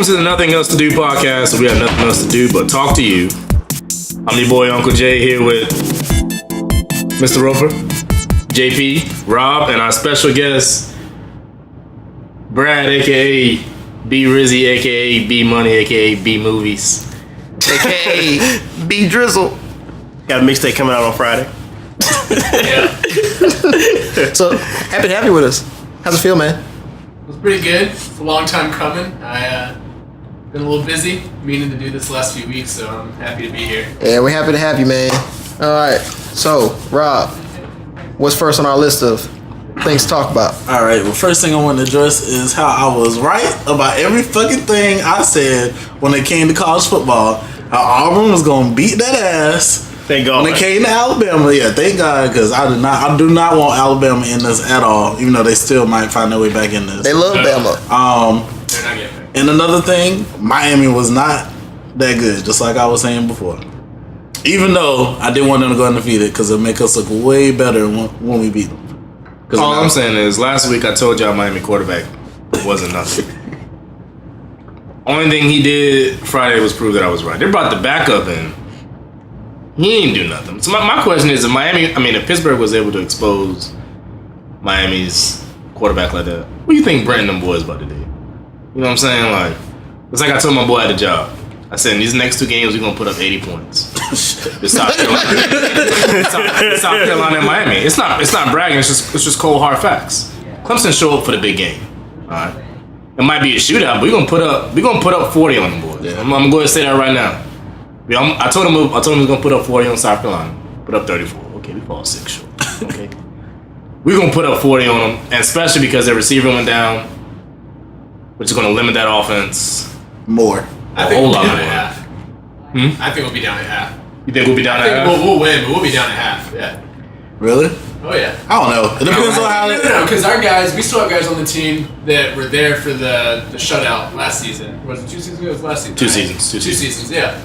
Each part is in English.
Welcome to the Nothing Else to Do podcast. We have nothing else to do but talk to you. I'm your boy Uncle Jay here with Mr. Roper, JP, Rob, and our special guest, Brad, aka B Rizzy, aka B Money, aka B Movies, aka B Drizzle. Got a mixtape coming out on Friday. Yeah. So happy to have you with us. How's it feel, man? It was pretty good. It's a long time coming. I been a little busy, meaning to do this last few weeks, so I'm happy to be here. Yeah, we're happy to have you, man. All right. So, Rob, what's first on our list of things to talk about? All right. Well, first thing I want to address is how I was right about every fucking thing I said when it came to college football. How Auburn was gonna beat that ass. Thank God. When it came to Alabama, yeah, thank God, because I do not want Alabama in this at all. Even though they still might find their way back in this. They love Bama. They're not getting back. And another thing, Miami was not that good, just like I was saying before. Even though I didn't want them to go undefeated, because it'll make us look way better when we beat them. All I'm saying is, last week I told y'all Miami quarterback wasn't nothing. Only thing he did Friday was prove that I was right. They brought the backup in. He ain't do nothing. So my question is, if Pittsburgh was able to expose Miami's quarterback like that, what do you think Brent and them boys about to do? You know what I'm saying? Like, it's like I told my boy at the job. I said, in these next two games, we're going to put up 80 points. It's South Carolina. It's South Carolina and Miami. It's not bragging. It's just cold, hard facts. Clemson show up for the big game. All right? It might be a shootout, but we're gonna put up 40 on them boys. Yeah. I'm gonna go ahead and say that right now. I told him he was gonna put up 40 on South Carolina. Put up 34. Okay, we fall 6 short. Okay, we're gonna put up 40 on them, and especially because their receiver went down, which is gonna limit that offense more. I think we'll be down at half. I think we'll be down at half. You think we'll be down at half? We'll win, but we'll be down at half. Yeah. Really? Oh yeah. I don't know. It depends on how. No, because our guys, we still have guys on the team that were there for the shutout last season. Was it 2 seasons ago? It was last season. 2 seasons. Two seasons. Yeah.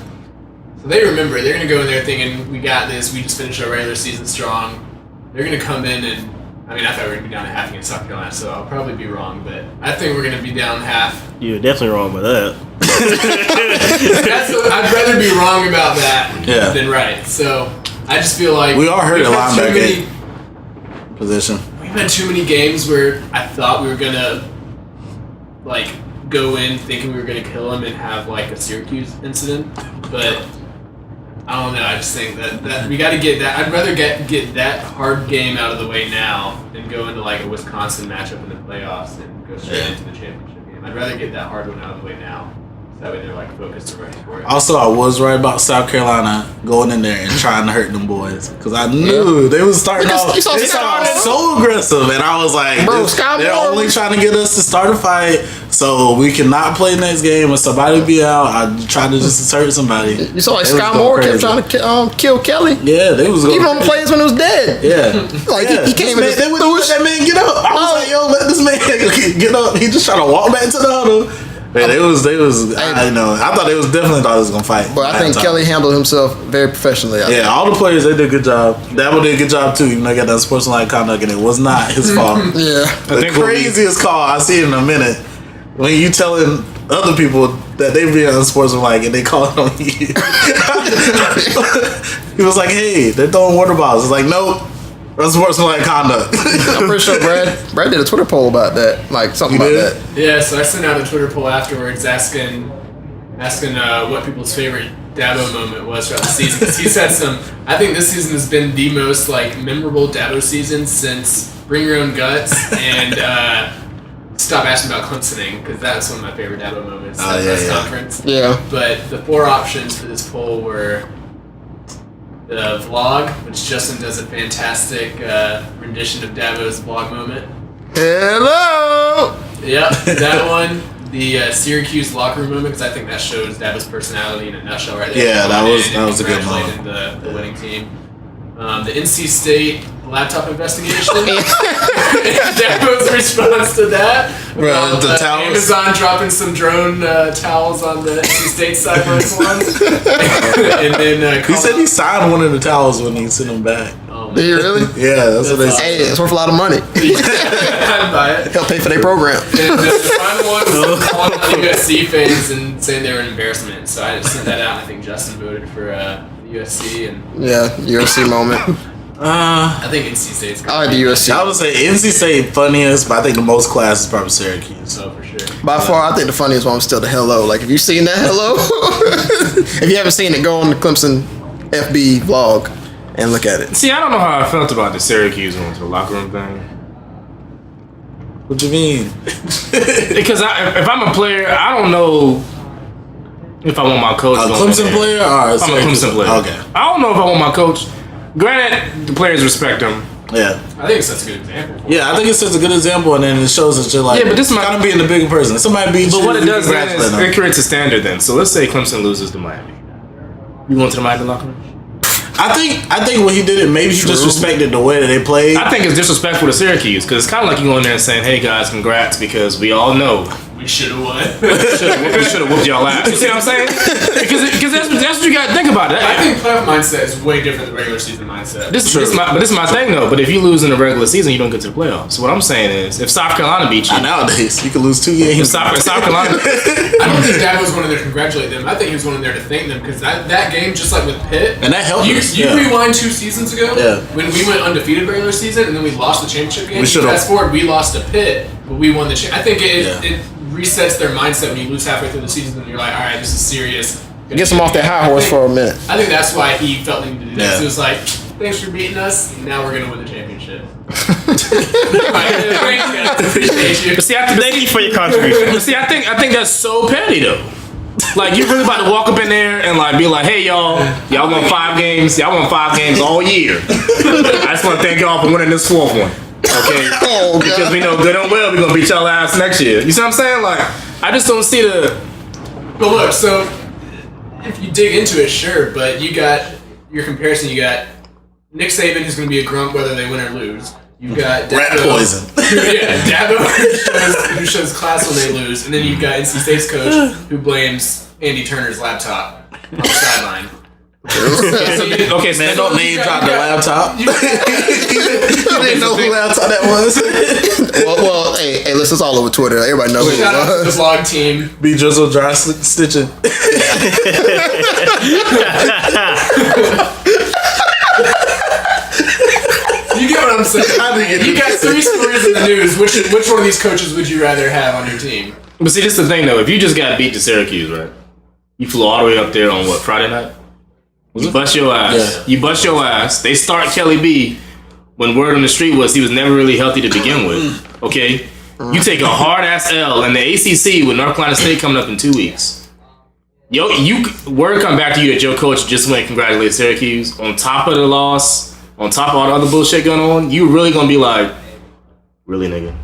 So they remember. They're gonna go in there thinking we got this. We just finished our regular season strong. They're gonna come in and I thought we were gonna be down at half against South Carolina, so I'll probably be wrong, but I think we're gonna be down half. You're definitely wrong with that. I'd rather be wrong about that than right. So I just feel like we are hurting linebacker position. We've had too many games where I thought we were gonna go in thinking we were gonna kill him and have a Syracuse incident, but I don't know. I just think that we got to get that. I'd rather get that hard game out of the way now than go into a Wisconsin matchup in the playoffs and go straight into the championship game. I'd rather get that hard one out of the way now. That way they're focused and ready for it. Also, I was right about South Carolina going in there and trying to hurt them boys because I knew they was starting off. They started so aggressive, and I was like, they're only trying to get us to start a fight so we cannot play next game. If somebody be out, I tried to just hurt somebody. You saw Scott Moore kept trying to kill Kelly. Yeah, they was going even on plays when it was dead. Yeah, he came in. They wouldn't let that man get up. I was like, yo, let this man get up. He just trying to walk back to the huddle. Man, they was. I know. I thought they definitely thought they was gonna fight. But I think Kelly handled himself very professionally. All the players, they did a good job. Dabo did a good job too. Even though he got that sportsmanlike conduct, and it was not his fault. The craziest call I see in a minute when you telling other people that they be unsportsmanlike and they call it on you. He was like, "Hey, they're throwing water bottles." It's like, nope. That's sportsmanlike conduct. I'm pretty sure Brad did a Twitter poll about that, something about that. Yeah, so I sent out a Twitter poll afterwards asking what people's favorite Dabo moment was throughout the season. Because he said I think this season has been the most memorable Dabo season since Bring Your Own Guts and Stop Asking About Clemsoning, because that's one of my favorite Dabo moments. That press conference. Yeah. But the 4 options for this poll were the vlog, which Justin does a fantastic rendition of Dabo's vlog moment. Hello! Yep, that one. The Syracuse locker room moment, because I think that shows Dabo's personality in a nutshell right there. Yeah, that was a good moment. The winning team. The NC State laptop investigation. Dabo's response to that. The towels. Amazon dropping some drone towels on the NC State sideline one. And then he said he signed one of the towels when he sent them back. Oh development. Do you really? Yeah, that's what they say. Hey, it's worth a lot of money. I'd buy it. Help pay for their program. And the final one was calling out the USC fans and saying they were an embarrassment. So I just sent that out. I think Justin voted for USC and Yeah, USC moment. I think NC State's. I like the USC. I would say NC State funniest, but I think the most class is probably Syracuse. So for sure. By far, I think the funniest one was still the hello. Like, if you've seen that hello, if you haven't seen it, go on the Clemson FB vlog and look at it. See, I don't know how I felt about the Syracuse going to the locker room thing. What you mean? Because if I'm a player, I don't know if I want my coach. A going Clemson in there. player or a I'm a Clemson player. Okay. I don't know if I want my coach. Granted, the players respect him. Yeah. I think it's such a good example. Yeah, I think it's such a good example, and then it shows that you're like, Yeah, but this might- kind of being the bigger person. Somebody beats you. But what it you does then is congratulate them. it creates a standard then. So let's say Clemson loses to Miami. You going to the Miami locker room? I think when he did it, maybe he disrespected the way that they played. I think it's disrespectful to Syracuse because it's kind of like you going there and saying, "Hey guys, congrats," because we all know We should have won. we should have whooped y'all ass. You see what I'm saying? Because that's what you got to think about. I think playoff mindset is way different than regular season mindset. This is my thing though. But if you lose in the regular season, you don't get to the playoffs. So what I'm saying is, if South Carolina beat you, Nowadays, you can lose 2 games. if South Carolina, I don't think Dad was going there to congratulate them. I think he was going there to thank them because that game, just like with Pitt, And that helped You us. Yeah. rewind 2 seasons ago Yeah. when we went undefeated regular season and then we lost the championship game. We should've- Fast forward, we lost to Pitt, but we won the I think it Yeah. resets their mindset when you lose halfway through the season and you're like, all right, this is serious. Gets them off their high horse for a minute. I think that's why he felt the need to do that. Yeah. So it was like, thanks for beating us. Now we're gonna win the championship. Appreciate you. but see, Thank you for your contribution. But see, I think that's so petty though. Like you really about to walk up in there and like be like, "Hey y'all won 5 games. Y'all won 5 games all year. I just want to thank y'all for winning this 4th one, okay? Oh, Because God. we know good and well we're gonna beat y'all ass next year. You see what I'm saying? Like I just don't see the. But look, so if you dig into it, sure, but you got your comparison. You got Nick Saban, who's going to be a grump whether they win or lose. You've got Rat Dabo, poison. Dabo who shows class when they lose, and then you've got NC State's coach who blames Andy Turner's laptop on the sideline. Okay, so Man, don't name drop the laptop. You You didn't know who laptop that was. Well, hey, listen, it's all over Twitter. Everybody knows who shout out to it the was. vlog team. Be Drizzle dry stitching. You get what I'm saying? You got 3 stories in the news. Which one of these coaches would you rather have on your team? But see, this is the thing though. If you just got beat to Syracuse, right? You flew all the way up there on what, Friday night? You bust your ass. Yeah. You bust your ass. They start Kelly B when word on the street was he was never really healthy to begin with. Okay? You take a hard ass L in the ACC with North Carolina State coming up in 2 weeks. Word come back to you that your coach just went and congratulated Syracuse on top of the loss, on top of all the other bullshit going on. You really gonna be like, really, nigga?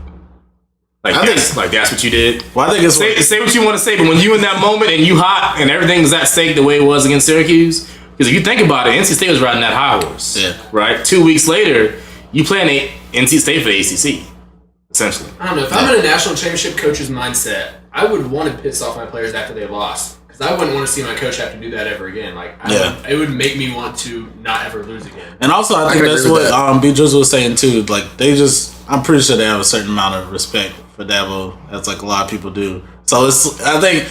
That's what you did. Well, I think it's Say what you want to say, but when you in that moment and you hot and everything's at stake the way it was against Syracuse, because if you think about it, NC State was riding that high horse. Yeah. Right? 2 weeks later, you playing NC State for the ACC, essentially. I don't know. If I'm in a national championship coach's mindset, I would want to piss off my players after they lost. Because I wouldn't want to see my coach have to do that ever again. It would make me want to not ever lose again. And also, I think can that's agree with what B. Drizzle was saying too. Like I'm pretty sure they have a certain amount of respect for Dabo, as like a lot of people do. So I think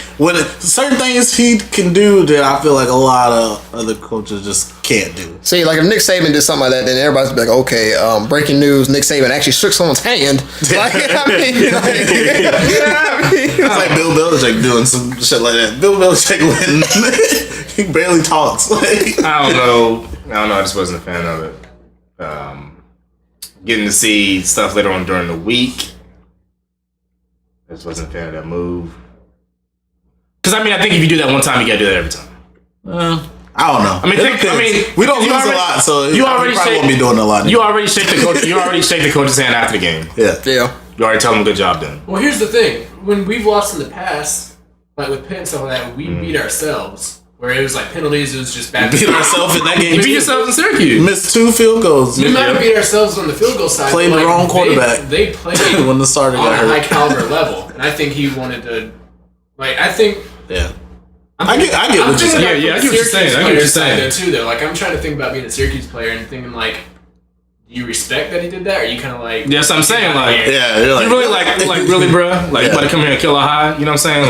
certain things he can do that I feel like a lot of other coaches just can't do. See, like if Nick Saban did something like that, then everybody's be like, okay, breaking news, Nick Saban actually shook someone's hand. Like, It's like Bill Belichick doing some shit like that. Bill Belichick he barely talks. I don't know. I just wasn't a fan of it. Getting to see stuff later on during the week, I just wasn't a fan of that move. Because I think if you do that one time, you gotta do that every time. I don't know. We don't lose a lot, so you probably won't be doing a lot. You already shake the coach. You already shake the coach's hand after the game. Yeah. You already tell him good job done. Well, here's the thing. When we've lost in the past, like with Pitt and stuff like that, we beat ourselves. Where it was like penalties, it was just bad. Beat ourselves in that game. You beat yourselves in Syracuse. Missed 2 field goals. We might have beat ourselves on the field goal side. Played but, the wrong quarterback. They played when the starter on got a hurt. high caliber level, and I think he wanted to. Yeah. I get what you're saying. Yeah, I get what you're saying. I get what you're saying. Too, though. Like, I'm trying to think about being a Syracuse player and thinking like, you respect that he did that, or you kind of like? That's what I'm saying. Like, you're like, you really like really, bro? Like, you about to come here and kill a high? You know what I'm saying?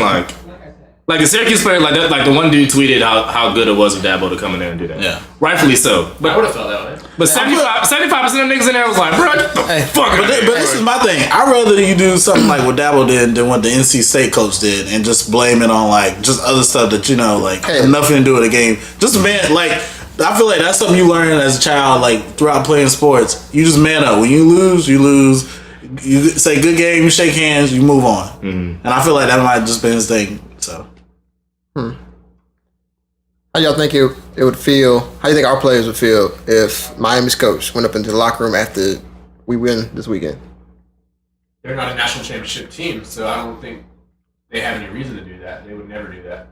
Like the Syracuse player, like that, like the one dude tweeted how good it was of Dabo to come in there and do that. Yeah, rightfully so. But I would have felt that way. But 75% of niggas in there was like, bro, get the fuck. But this is my thing. I'd rather you do something like what Dabo did than what the NC State coach did, and just blame it on like just other stuff that had nothing to do with the game. Just man, like I feel like that's something you learn as a child, like throughout playing sports. You just man up. When you lose, you lose. You say good game, you shake hands, you move on. And I feel like that might have just been his thing. So. How y'all think it would feel? How do you think our players would feel if Miami's coach went up into the locker room after we win this weekend? They're not a national championship team, so I don't think they have any reason to do that. They would never do that.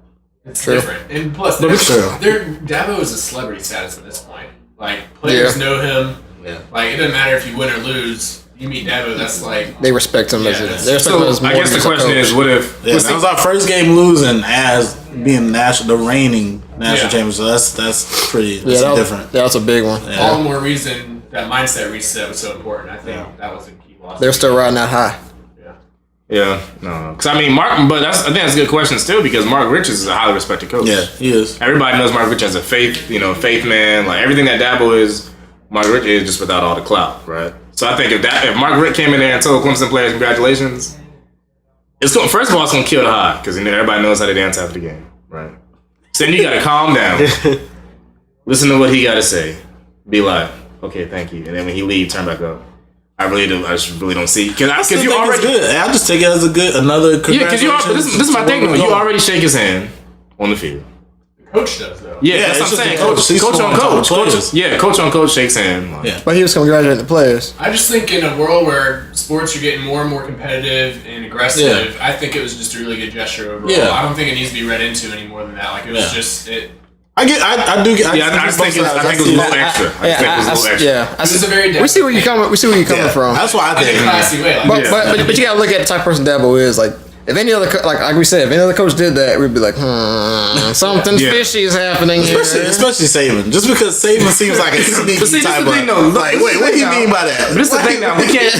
It's different, and plus, Dabo is a celebrity status at this point. Like players know him. Yeah. Like it doesn't matter if you win or lose. You meet Dabo, that's like they respect him as I guess the question is, what if that was our first game losing as being the reigning national champion? So that's pretty different. That's a big one. Yeah. All the more reason that mindset reset was so important. I think that was a key loss. They're still riding that high. Yeah, no. Because I mean, I think that's a good question still, because Mark Richards is a highly respected coach. Yeah, he is. Everybody knows Mark Richards as a faith man. Like everything that Dabo is, Mark Richards is just without all the clout, right? So I think if Mark Richt came in there and told Clemson players congratulations, first of all it's gonna kill the high, because everybody knows how to dance after the game, right? So then you gotta calm down, listen to what he gotta say, be like, okay, thank you, and then when he leaves, turn back up. I just really don't see, because you already good. I just take it as another congratulations. Yeah, because this is my thing though. You already shake his hand on the field. Coach does though. Yeah, that's what I'm saying. Coach on coach. Coach on coach shakes hand. But he was congratulating the players. I just think in a world where sports are getting more and more competitive and aggressive, I think it was just a really good gesture overall. Yeah. I don't think it needs to be read into any more than that. Like it was just it. I think it was a little extra. Yeah, it's a very. We see where you're coming. from. That's why I think. Classy way. But you gotta look at the type of person Dabo is. Like if any other like we said, if any other coach did that, we'd be like, something fishy is happening here. Especially Saban, just because Saban seems like a sneaky type of. Like, wait, what do you mean by that? But this is the thing now. We can't.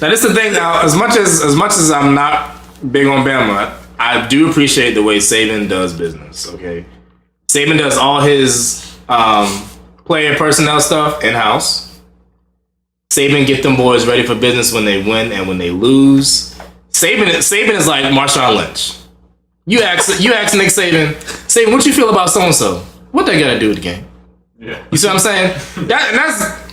Now this is the thing now. As much as I'm not big on Bama, I do appreciate the way Saban does business. Okay. Saban does all his player personnel stuff in-house. Saban get them boys ready for business when they win and when they lose. Saban is like Marshawn Lynch. You ask Nick Saban, what you feel about so-and-so? What they got to do with the game? Yeah. You see what I'm saying?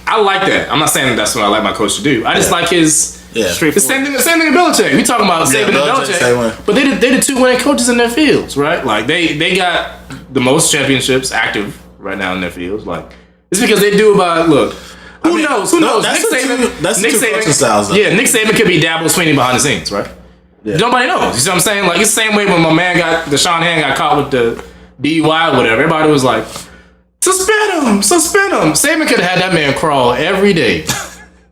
I like that. I'm not saying that's what I like my coach to do. I just like his... Yeah, the same thing in Belichick. We talking about Saban and Belichick, but they the two winning coaches in their fields, right? Like they got the most championships active right now in their fields. Like it's because they do about Who knows? Nick Saban styles. Though. Yeah, Nick Saban could be Dabo Sweeney behind the scenes, right? Yeah. Nobody knows. You see what I'm saying? Like it's the same way when my man Deshaun Hand got caught with the DUI or whatever. Everybody was like, suspend him. Saban could have had that man crawl every day.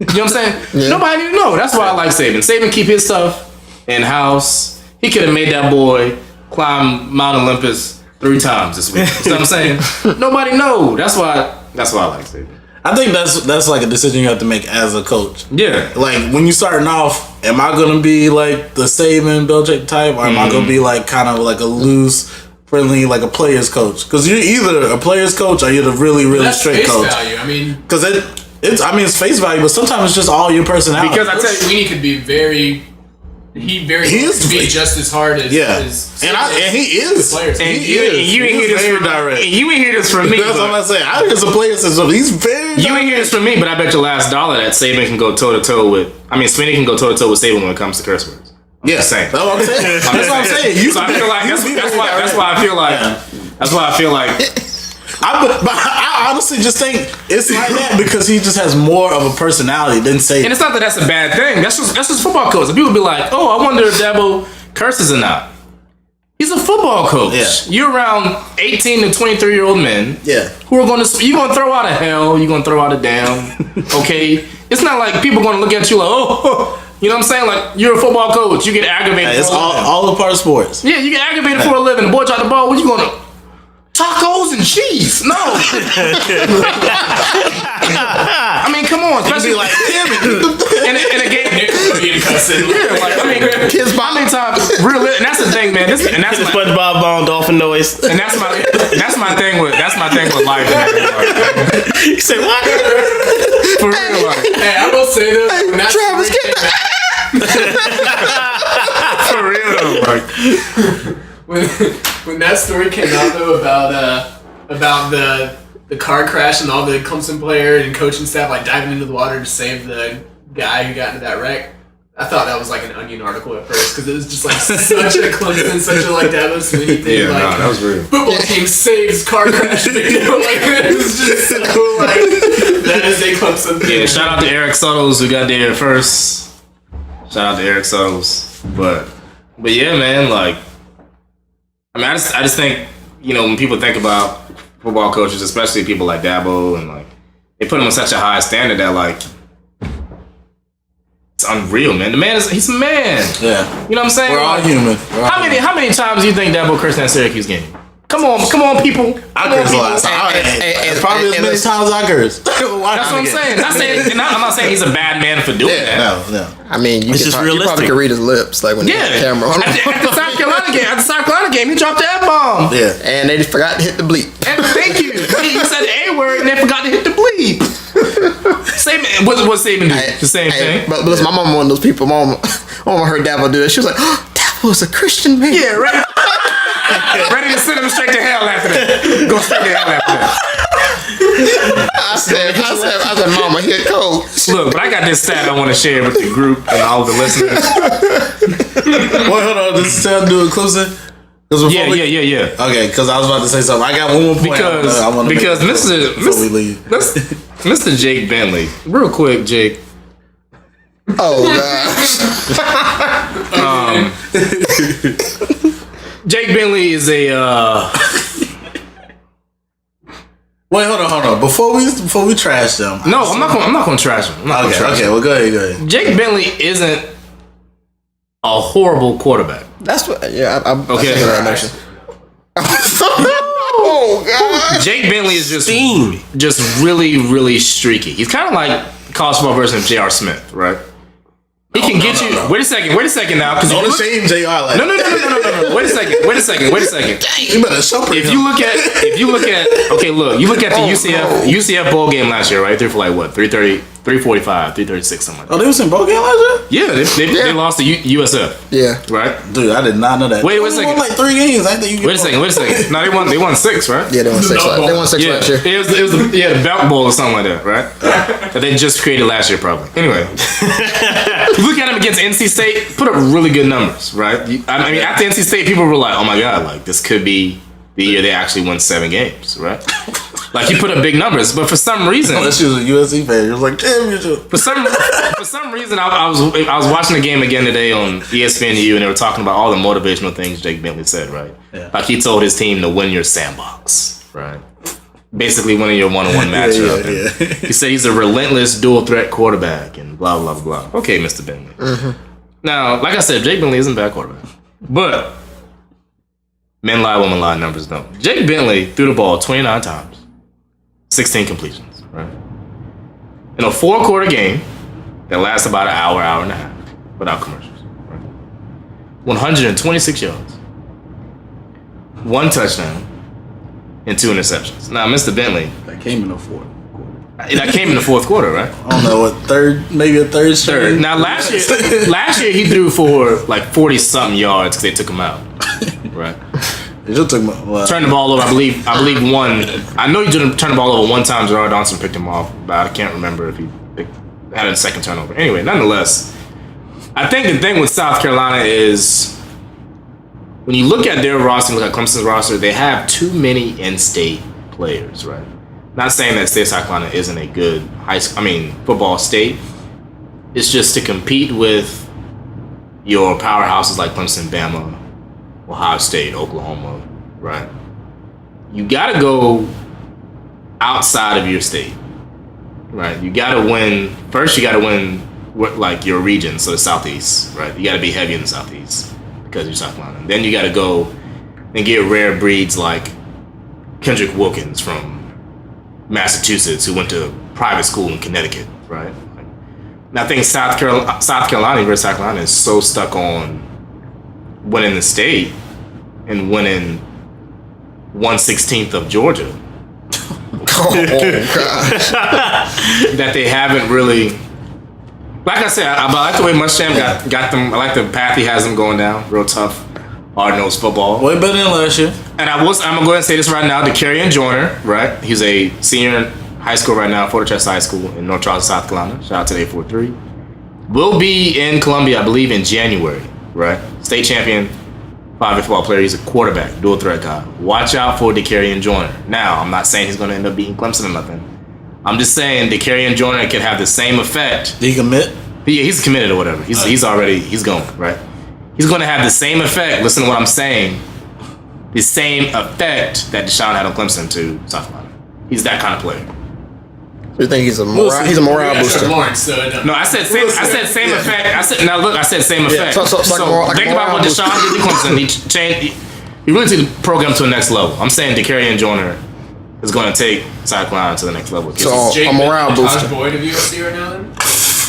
You know what I'm saying? Yeah. Nobody even know. That's why I like Saban. Saban keep his stuff in house. He could have made that boy climb Mount Olympus 3 times this week. You know what I'm saying? Nobody know. That's why I like Saban. I think that's like a decision you have to make as a coach. Yeah. Like when you starting off, am I gonna be like the Saban Belichick type, or am I gonna be like kind of like a loose, friendly, like a player's coach? Because you're either a player's coach or you're the really, really straight coach. Value. I mean, because it's face value, but sometimes it's just all your personality. Because I tell you, Sweeney could be he could be just as hard as and he is. And you ain't hear this from direct. You ain't hear this from me. That's what I'm saying. I hear a player says he's very. You ain't hear this from me, but I bet your last dollar that Saban can go toe to toe with. I mean, Sweeney can go toe to toe with Saban when it comes to curse words. That's what I'm saying. That's what I'm saying. So I feel like that's why I feel like. But I honestly just think it's like that because he just has more of a personality than Saban. And it's not that that's a bad thing. That's just football coach. And people be like, "Oh, I wonder if Dabo curses or not." He's a football coach. Yeah. You're around 18 to 23-year-old men. Yeah. Who are going to you going to throw out a hell? You going to throw out a damn? Okay. It's not like people going to look at you like, oh. You know what I'm saying? Like, you're a football coach. You get aggravated. It's all a part of sports. Yeah, you get aggravated for a living. The boy dropped the ball. What you going to? Tacos and cheese. No. I mean, come on, especially like in a game. Kids, how many times? Real, and that's the thing, man. And that's the SpongeBob bone dolphin noise. And that's my thing with life. You say what? For real, like. Hey, I will say this. Hey, Travis, get that. For real, like. When that story came out though about the car crash and all the Clemson player and coaching staff like diving into the water to save the guy who got into that wreck, I thought that was like an Onion article at first because it was just like such a Clemson, such a like Dabo Swinney thing. Yeah, like, that was real. Football team saves car crash video. Like it was just so like that is a Clemson thing. Yeah, shout out to Eric Suttles who got there first. Shout out to Eric Suttles, but yeah, man, like. I mean, I just think, you know, when people think about football coaches, especially people like Dabo, and like they put him on such a high standard that like it's unreal, man. The man he's a man. Yeah, you know what I'm saying? We're all human. How many times do you think Dabo cursed in that Syracuse game? Come on, people. I cursed a lot. Probably as many times I cursed. That's what I'm saying. I'm not saying he's a bad man for doing that. No. I mean, you probably could read his lips like when he had the camera on. At the South Carolina game, he dropped the F-bomb. Yeah. And they just forgot to hit the bleep. And thank you. He said the A-word and they forgot to hit the bleep. Same. What's Saban do? The same thing. But listen, my mom one of those people. Mom heard Dabo do it. She was like, Dabo's a Christian man. Yeah, right. Ready to send him straight to hell after that. Go straight to hell after that. I said, Mama, here it goes. Look, but I got this stat I want to share with the group and all the listeners. Wait, hold on. This is time to do a Clemson? Yeah. Okay, because I was about to say something. I got one more point. Because Mr. Jake Bentley, real quick, Jake. Oh gosh. Jake Bentley is a. Wait, hold on. Before we trash them. No, I'm not going to trash him. Okay. Well, go ahead. Jake Bentley isn't a horrible quarterback. That's what. Yeah. Okay. Oh god. Jake Bentley is just really, really streaky. He's kind of like college football version of J.R. Smith, right? He can get you. Wait a second now. Because don't shame JR like no. Wait a second. You better show If you look at the UCF bowl game last year, right? They're for like what, 330, 345, 336, something like that. Oh, they was in bowl game last year? Yeah, they lost to USF. Yeah. Right? Dude, I did not know that. Wait a second. They won like 3 games. I think you Wait a second. No, they won 6, right? Yeah, they won 6 last year. It was the Belt Bowl or something like that, right? That they just created last year, probably. Anyway. You look at him against NC State, put up really good numbers, right? I mean, after NC State, people were like, oh my God, like this could be the year they actually won 7 games, right? Like he put up big numbers, but for some reason, unless she was a USC fan, you was like, damn, you should. For some reason, I was watching the game again today on ESPNU, and they were talking about all the motivational things Jake Bentley said, right? Yeah. Like he told his team to win your sandbox, right? Basically winning your one-on-one matchup. Yeah. He said he's a relentless dual threat quarterback and blah blah blah. Okay, Mr. Bentley. Mm-hmm. Now, like I said, Jake Bentley isn't a bad quarterback, but men lie, women lie, numbers don't. Jake Bentley threw the ball 29 times. 16 completions, right? In a 4-quarter game that lasts about an hour and a half without commercials, right? 126 yards, 1 touchdown, and 2 interceptions. Now, Mr. Bentley. That came in the 4th quarter. That came in the 4th quarter, right? I don't know, maybe a third straight. Now, last year he threw for like 40-something yards because they took him out, right? Turned the ball over. I believe one. I know he didn't turn the ball over one time. Gerard Johnson picked him off, but I can't remember if he had a second turnover. Anyway, nonetheless, I think the thing with South Carolina is when you look at their roster, look at Clemson's roster, they have too many in-state players, right? Not saying that State of South Carolina isn't a good football state. It's just to compete with your powerhouses like Clemson, Bama, Ohio State, Oklahoma, right? You got to go outside of your state, right? You got to win. First, you got to win like your region, so the Southeast, right? You got to be heavy in the Southeast because you're South Carolina. Then you got to go and get rare breeds like Kendrick Wilkins from Massachusetts who went to private school in Connecticut, right? And I think South Carolina versus South Carolina is so stuck on winning the state and winning 1/16 of Georgia that they haven't really. Like I said, I like the way Muschamp got them. I like the path he has them going down. Real tough, hard-nosed football. Way better than last year. And I'm gonna go ahead and say this right now. DeCarrion Joyner, right? He's a senior in high school right now, Fort Chester High School in North Charleston, South Carolina. Shout out to the 843. Will be in Columbia, I believe, in January, right? State champion, 5A football player. He's a quarterback, dual threat guy. Watch out for DeCarrion Joyner. Now, I'm not saying he's gonna end up beating Clemson or nothing. I'm just saying DeCarrion Joyner can have the same effect. Did he commit? Yeah, he's committed or whatever. He's going, right? He's going to have the same effect. Listen to what I'm saying. The same effect that Deshaun had on Clemson to South Carolina. He's that kind of player. You think he's a morale booster? No, I said same effect. I said same effect. So think about what Deshaun did to Clemson. He really took the program to the next level. I'm saying DeCarrion Joyner is going to take South Carolina to the next level. So a morale booster. Todd Boyd of USC right now then?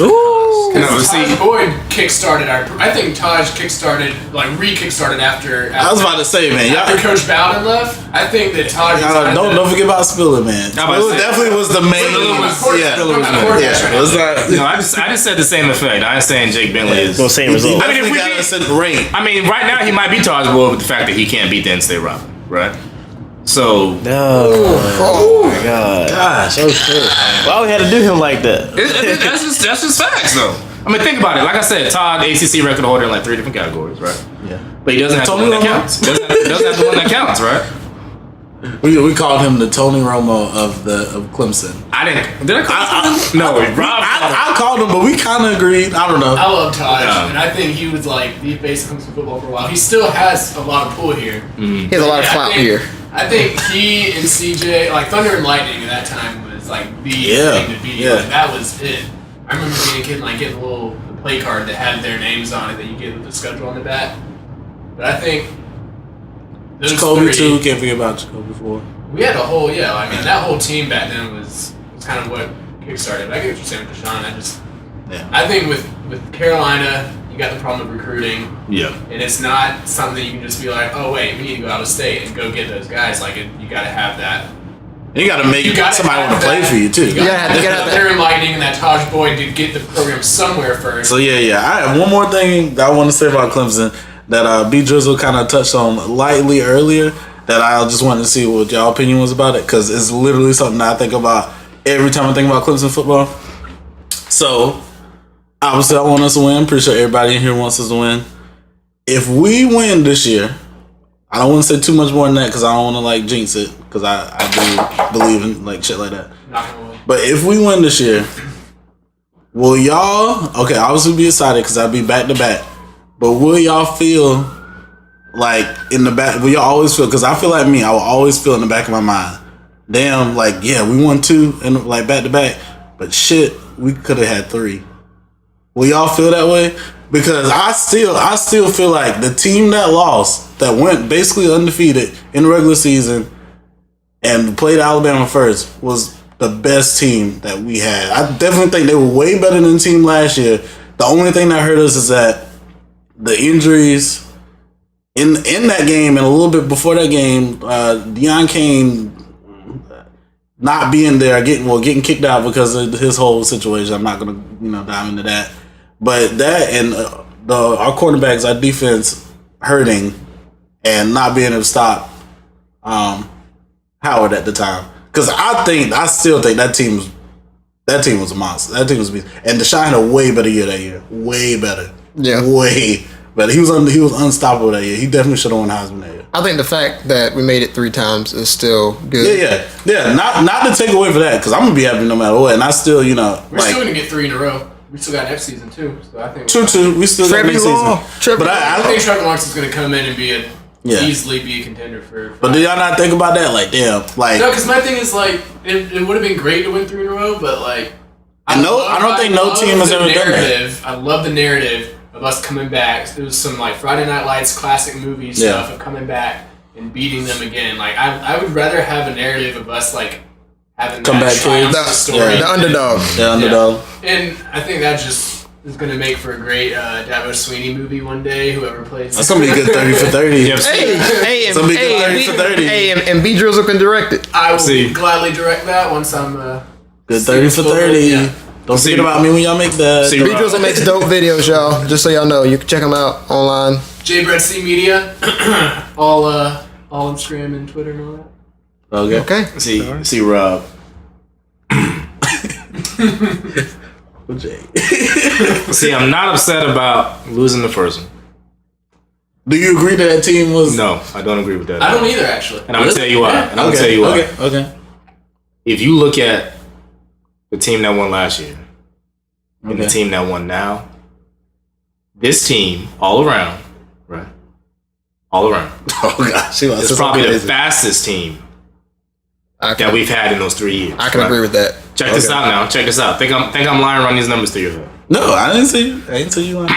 Ooh. Todd Boyd kickstarted I think Taj re-kickstarted after I was about to say, man. After Coach Bowden left, I think that Taj don't forget about Spiller, man. Spiller definitely was the main. I just said the same effect. I ain't saying Jake Bentley is the same result. I mean, right now he might be Taj Boyd with the fact that he can't beat the NCAA rival, right? So oh my gosh, okay. Why we had to do him like that? That's just facts, though. I mean, think about it. Like I said, Todd ACC record holder in like 3 different categories, right? Yeah. But he doesn't have the one that counts. He doesn't have the one that counts, right? We called him the Tony Romo of Clemson. Did I call him? No, I called him, but we kind of agreed. I don't know. I love Taj, and I think he was like the face of Clemson football for a while. He still has a lot of pull here. He has a lot of clout here. I think he and CJ, like Thunder and Lightning at that time was like the thing to be. Yeah. Like, that was it. I remember being a kid and like getting a little play card that had their names on it that you get with the schedule on the back. But I think those Jacoby too. Can't forget about Jacoby 4. We had a whole that whole team back then was kind of what kickstarted. But I get what you're saying with Deshaun. I think with Carolina, you got the problem of recruiting. Yeah. And it's not something that you can just be like, oh wait, we need to go out of state and go get those guys. Like you got to have that. You got to make somebody want to play for you too. You got to have that Thunder and Lightning and that Taj Boyd to get the program somewhere first. So yeah. I have one more thing that I want to say about Clemson that B Drizzle kind of touched on lightly earlier. That I just wanted to see what y'all opinion was about it, because it's literally something I think about every time I think about Clemson football. So obviously I want us to win. Pretty sure everybody in here wants us to win. If we win this year, I don't want to say too much more than that because I don't want to like jinx it, because I do believe in like shit like that. But if we win this year, will y'all obviously be excited because I'll be back to back, but will y'all feel like in the back, will y'all always feel, because I feel like me, I will always feel in the back of my mind, damn, like yeah, we won 2 and like back to back, but shit, we could have had 3. Will y'all feel that way? Because I still feel like the team that lost, that went basically undefeated in the regular season and played Alabama first, was the best team that we had. I definitely think they were way better than the team last year. The only thing that hurt us is that the injuries in that game and a little bit before that game, Deion Kane not being there, getting kicked out because of his whole situation. I'm not gonna dive into that. But that and our quarterbacks, our defense hurting and not being able to stop Howard at the time. Because I still think that team was a monster. That team was a beast. And Deshaun had a way better year that year. Way better. Yeah. Way better. He was unstoppable that year. He definitely should have won Heisman that year. I think the fact that we made it 3 times is still good. Yeah. Not to take away for that, because I'm gonna be happy no matter what. And I still, we're still gonna get 3 in a row. We still got next season too, so I think true. We still got next season. But I think Trevor Lawrence is going to come in and easily be a contender for. But do y'all not think about that? Like, damn, like no, because my thing is like it would have been great to win 3 in a row, but like I don't think no team has ever done that. I love the narrative of us coming back. There was some like Friday Night Lights classic movie stuff of coming back and beating them again. Like I would rather have a narrative of us like having Comeback that triumph kids. story. The underdog. The underdog. Yeah. And I think that just is going to make for a great Dabo Sweeney movie one day. Whoever plays That's gonna be a good 30 for 30. Hey, It's gonna be a good 30 for 30. Hey, and B Drizzle can direct it. I will gladly direct that once I'm Good 30 for 30. Yeah. Don't forget about me when y'all make that. See, B Drizzle makes dope videos, y'all. Just so y'all know, you can check him out online. JBread C Media, all Instagram and Twitter and all that. Okay. See, Rob. See, I'm not upset about losing the first one. Do you agree that team was? No, I don't agree with that. I don't either, actually. And I'm gonna tell you why. And I'm gonna tell you why. Okay. If you look at the team that won last year and the team that won now, this team all around, right? All around. Oh gosh, It's probably the fastest team that we've had in those 3 years. I can agree with that. Check this out now. Check this out. Think I'm lying running these numbers through your head. No, I didn't see you.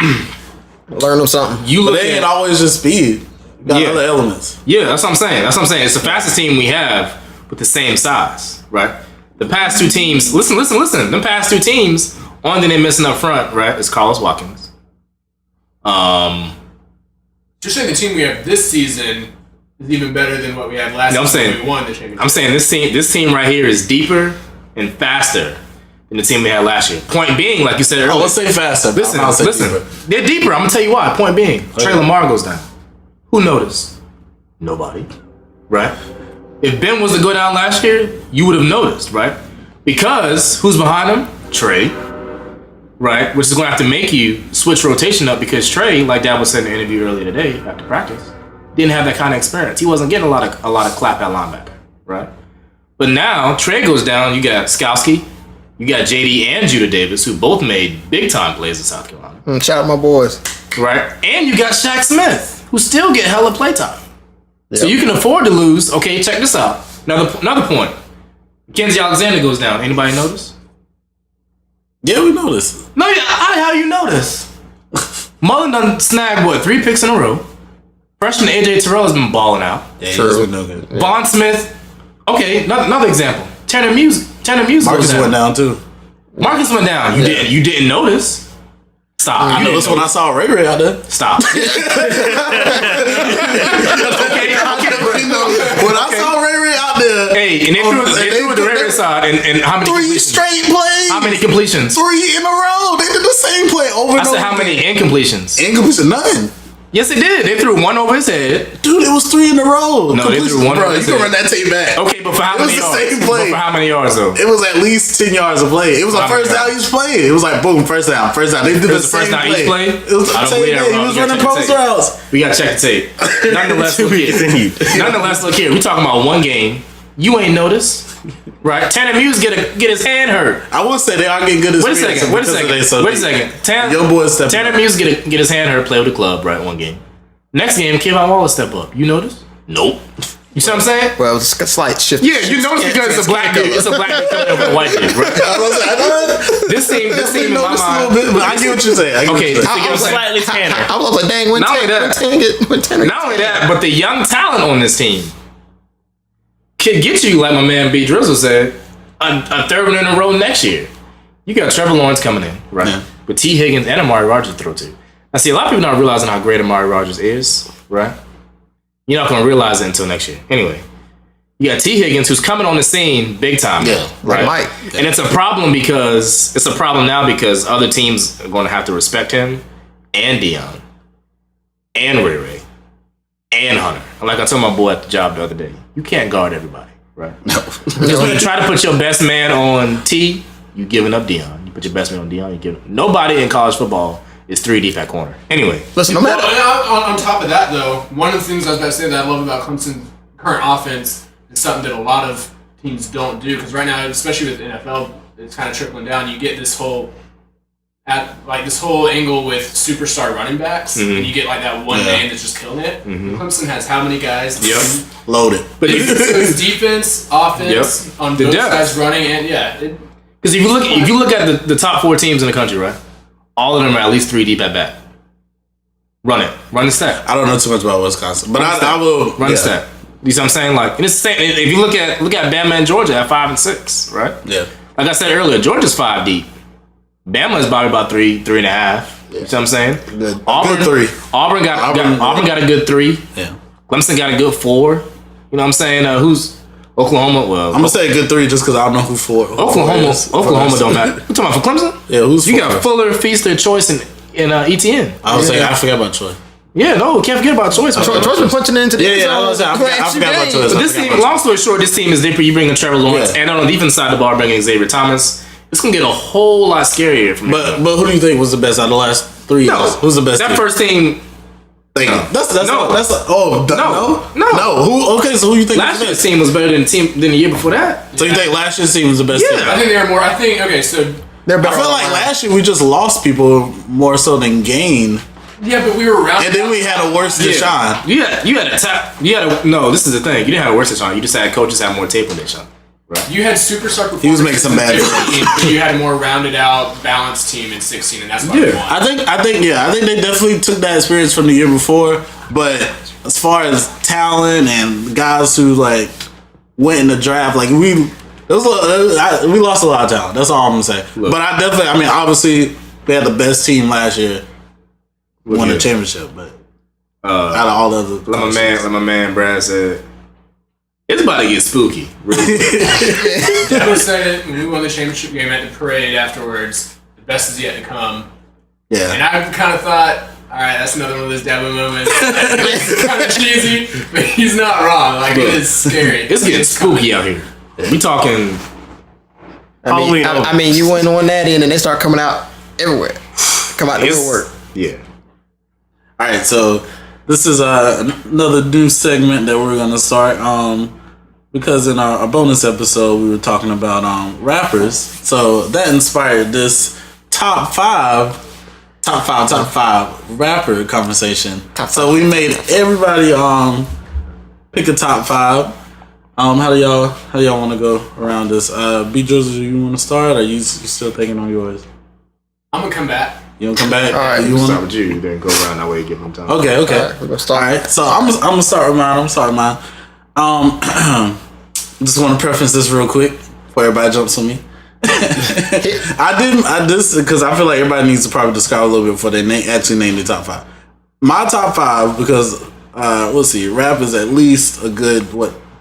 Learn them something. You But look they at ain't always just speed. You got Yeah. other elements. Yeah, that's what I'm saying. It's the fastest team we have with the same size, right? The past two teams, listen. The past two teams, only thing they're missing up front, right, is Carlos Watkins. Just saying the team we have this season is even better than what we had last season when we won the championship. I'm saying this team right here is deeper and faster than the team we had last year. Point being, like you said earlier. Oh, let's say faster. Listen, I'll say listen. deeper. They're deeper. I'm gonna tell you why. Point being, Trey Lamar goes down. Who noticed? Nobody. Right? If Ben was to go down last year, you would have noticed, right? Because who's behind him? Trey. Right? Which is gonna have to make you switch rotation up because Trey, like Dad was saying in the interview earlier today after practice, didn't have that kind of experience. He wasn't getting a lot of clap at linebacker, right? But now Trey goes down. You got Skowski, you got JD and Judah Davis, who both made big time plays in South Carolina. Shout out my boys. Right? And you got Shaq Smith, who still get hella playtime. So you can afford to lose. Okay, check this out. Another point. Mackenzie Alexander goes down. Anybody notice? Yeah, we know this. No, how you notice? Mullen done snagged, 3 picks in a row. Freshman AJ Terrell has been balling out. Yeah, True. no good. Bond Smith. Okay, another example. Tanner Muse Marcus goes down. went down too. Marcus went down. You didn't notice. Stop. I noticed when I saw Ray Ray out there. Stop. When I saw Ray Ray out there. Hey, and they threw it to Ray Ray's side, and how many 3 completions? straight plays. How many completions? 3 in a row. They did the same play over and I over. said how many incompletions? Incompletion? None. Yes, they did. They threw one over his head. Dude, it was 3 in a row. No, they threw one Bro, over you his can head. run that tape back. Okay, but for how many It was yards? the same play. But for how many yards though? It was at least 10 yards of play. It was a How first many down each play. It was like boom, first down. They did It the was the first same down each play? It was the I don't same believe that, day. Rob. He was You gotta running check the post tape. routes. We gotta check the tape. Nonetheless, look here. We talking about one game. You ain't noticed, right? Tanner Muse get his hand hurt. I will say they are getting good Wait a experience. second. Wait a second. Your boys stepping Tanner up. Muse get his hand hurt. Play with the club, right? One game. Next game, Kevon Wallace step up. You notice? Nope. You see what I'm saying? Well, it's a slight shift. Yeah, you notice because it's a black dude. It's a black dude coming over a white dude, right? This team in my noticed a little mind. bit, but I get what you're saying. Okay, I was Slightly tanner. I was like, dang, when Not only that. Tanner. Not only that, but the young talent on this team could get you, like my man B Drizzle said, a third one in a row next year. You got Trevor Lawrence coming in, right? Yeah. With T. Higgins and Amari Rogers to throw to. Now, see, a lot of people not realizing how great Amari Rogers is, right? You're not going to realize it until next year. Anyway, you got T. Higgins, who's coming on the scene big time. Yeah, right? Mike. And it's a problem now because other teams are going to have to respect him and Dion and Ray Ray and Hunter. And like I told my boy at the job the other day, you can't guard everybody, right? No. Because when you try to put your best man on T, you giving up Dion. You put your best man on Dion, you give nobody in college football is 3 deep at corner. Anyway, Listen, no matter. On top of that, though, one of the things I was about to say that I love about Clemson's current offense is something that a lot of teams don't do. Because right now, especially with NFL, it's kind of trickling down. You get this whole angle with superstar running backs, and you get like that one man that's just killing it. Clemson has how many guys? Yep. Loaded. but So it's defense, offense on The both depth. sides running, and because if you look at the top 4 teams in the country, right, all of them are at least 3 deep at bat. Run the stat. I don't know too much about Wisconsin, but I will Run the stat. You see what I'm saying? Like, and it's the same. If you look at Bama and Georgia at 5 and 6, right? Yeah. Like I said earlier, Georgia's 5 deep. Bama is probably about 3.5. You see what I'm saying? Good. Auburn, Good 3. Auburn got a good 3. Yeah. Clemson got a good 4. You know what I'm saying? Who's Oklahoma? Well, I'm gonna say a good 3 just because I don't know who 4. Oklahoma don't matter. You talking about for Clemson? Yeah, who's you 4? got Fuller, Feaster, Choice, and ETN. I would say I forgot about Troy. Yeah, no, can't forget about Choice. Troy's been punching into the I forgot about Troy. But this team, long story short, this team is different. You bring in Trevor Lawrence, and on the defense side of the ball, bringing Xavier Thomas. It's gonna get a whole lot scarier from But who do you think was the best out of the last 3 years? Who's the best? That team? first team. Who? Okay, so who you think? Last year's team was better than the year before that. So you think last year's team was the best? Yeah, team? I think they're more. Okay, so They're better. I feel like last year we just lost people more so than gained. yeah, but we were around. And then we had a worse Deshaun. No, this is the thing. You didn't have a worse Deshaun. You just had coaches have more tape than Deshaun. Right. You had superstar performances. He was making some bad but you had a more rounded out, balanced team in 16, and that's what we won. I think they definitely took that experience from the year before. But as far as talent and guys who like went in the draft, like we lost a lot of talent. That's all I'm gonna say. Look. But obviously we had the best team last year, won the championship. But out of all the other, like my man Brad said, it's about to get spooky. Debo said it when we won the championship game at the parade afterwards. The best is yet to come. Yeah. And I kind of thought, all right, that's another one of those Dabo moments. It's kind of cheesy, but he's not wrong. Like, it is scary. It's getting spooky out here. We talking. I mean, you went on that end and they start coming out everywhere. Come out the woodwork. Yeah. All right, so this is another new segment that we're gonna start. Because in our bonus episode we were talking about rappers, so that inspired this top five rapper conversation. So we made everybody pick a top 5. How do y'all want to go around this? B Drizzle, do you want to start, or you still thinking on yours? I'm gonna come back. You want to come back? All right, You start with you, then go around that way. Give them time. Okay. All right, we're gonna start. All right, so I'm gonna start with mine. Just want to preface this real quick before everybody jumps on me. I just because I feel like everybody needs to probably describe a little bit before they actually name the top 5. My top 5, because we'll see, rap is at least a good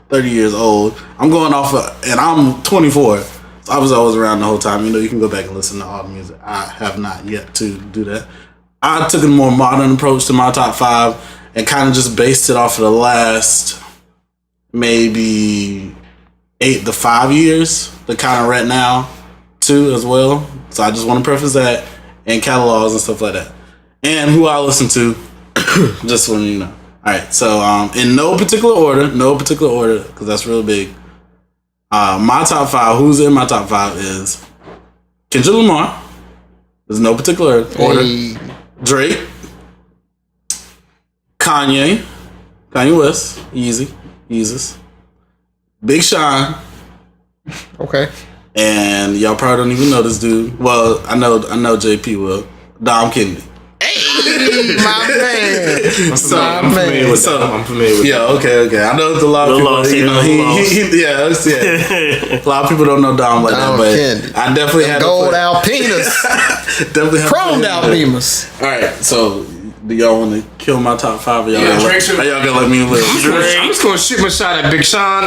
30 years old. I'm going off and I'm 24. So I was around the whole time. You can go back and listen to all the music. I have not yet to do that. I took a more modern approach to my top 5 and kind of just based it off of the last maybe 8 to 5 years. The kind of right now too as well. So I just want to preface that, and catalogs and stuff like that, and who I listen to, just so you know. All right, so in no particular order, because that's real big. My top 5, who's in my top 5 is Kendrick Lamar. There's no particular order. Hey. Drake, Kanye West, Yeezus, Big Sean. Okay. And y'all probably don't even know this dude. Well, I know JP will. Dom Kennedy. Hey, my man. I'm familiar with that. I'm familiar with that. Yeah, okay. I know it's a lot of people. A lot of people don't know Dom like Dom that, but Kennedy. I definitely had Gold Alpinas. definitely have Chromed Alpinas. All right, so do y'all want to kill my top 5? Or y'all Yeah, gonna Drake should- how y'all gonna let me live? I'm just gonna shoot my shot at Big Sean.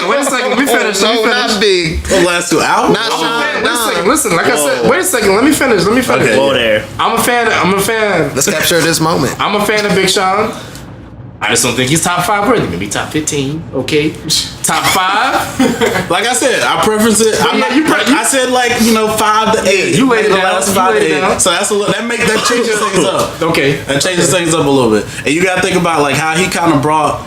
Wait a second. Let me finish. No, not big. The last 2 albums? Not Sean. Listen. Like I said, wait a second. Let me finish. Okay. Whoa there. I'm a fan. Let's capture this moment. I'm a fan of Big Sean. I just don't think he's top 5 worthy. Maybe top 15. Okay, top 5. Like I said, I preference it. I said 5 to 8. You laid it the down. last 5 to 8. So that's that changes things up. Okay, That changes things up a little bit. And you gotta think about how he kind of brought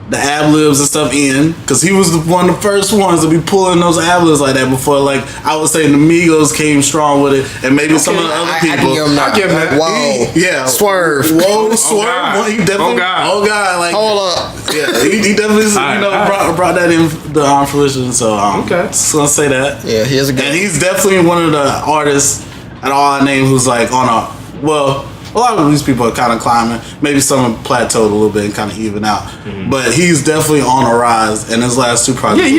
the ad-libs and stuff in, because he was one of the first ones to be pulling those ad-libs like that before, I would say the Migos came strong with it, and maybe some of the other people. I'll give him that. Whoa. Yeah. Swerve. Whoa, Swerve. God. He definitely. Oh, God. Hold up. Yeah, he definitely brought that in the fruition. So Okay. just gonna say that. Yeah, he is a good. And he's definitely one of the artists at all I name who's on a A lot of these people are kind of climbing. Maybe some have plateaued a little bit and kind of even out. But he's definitely on a rise, and his last two projects.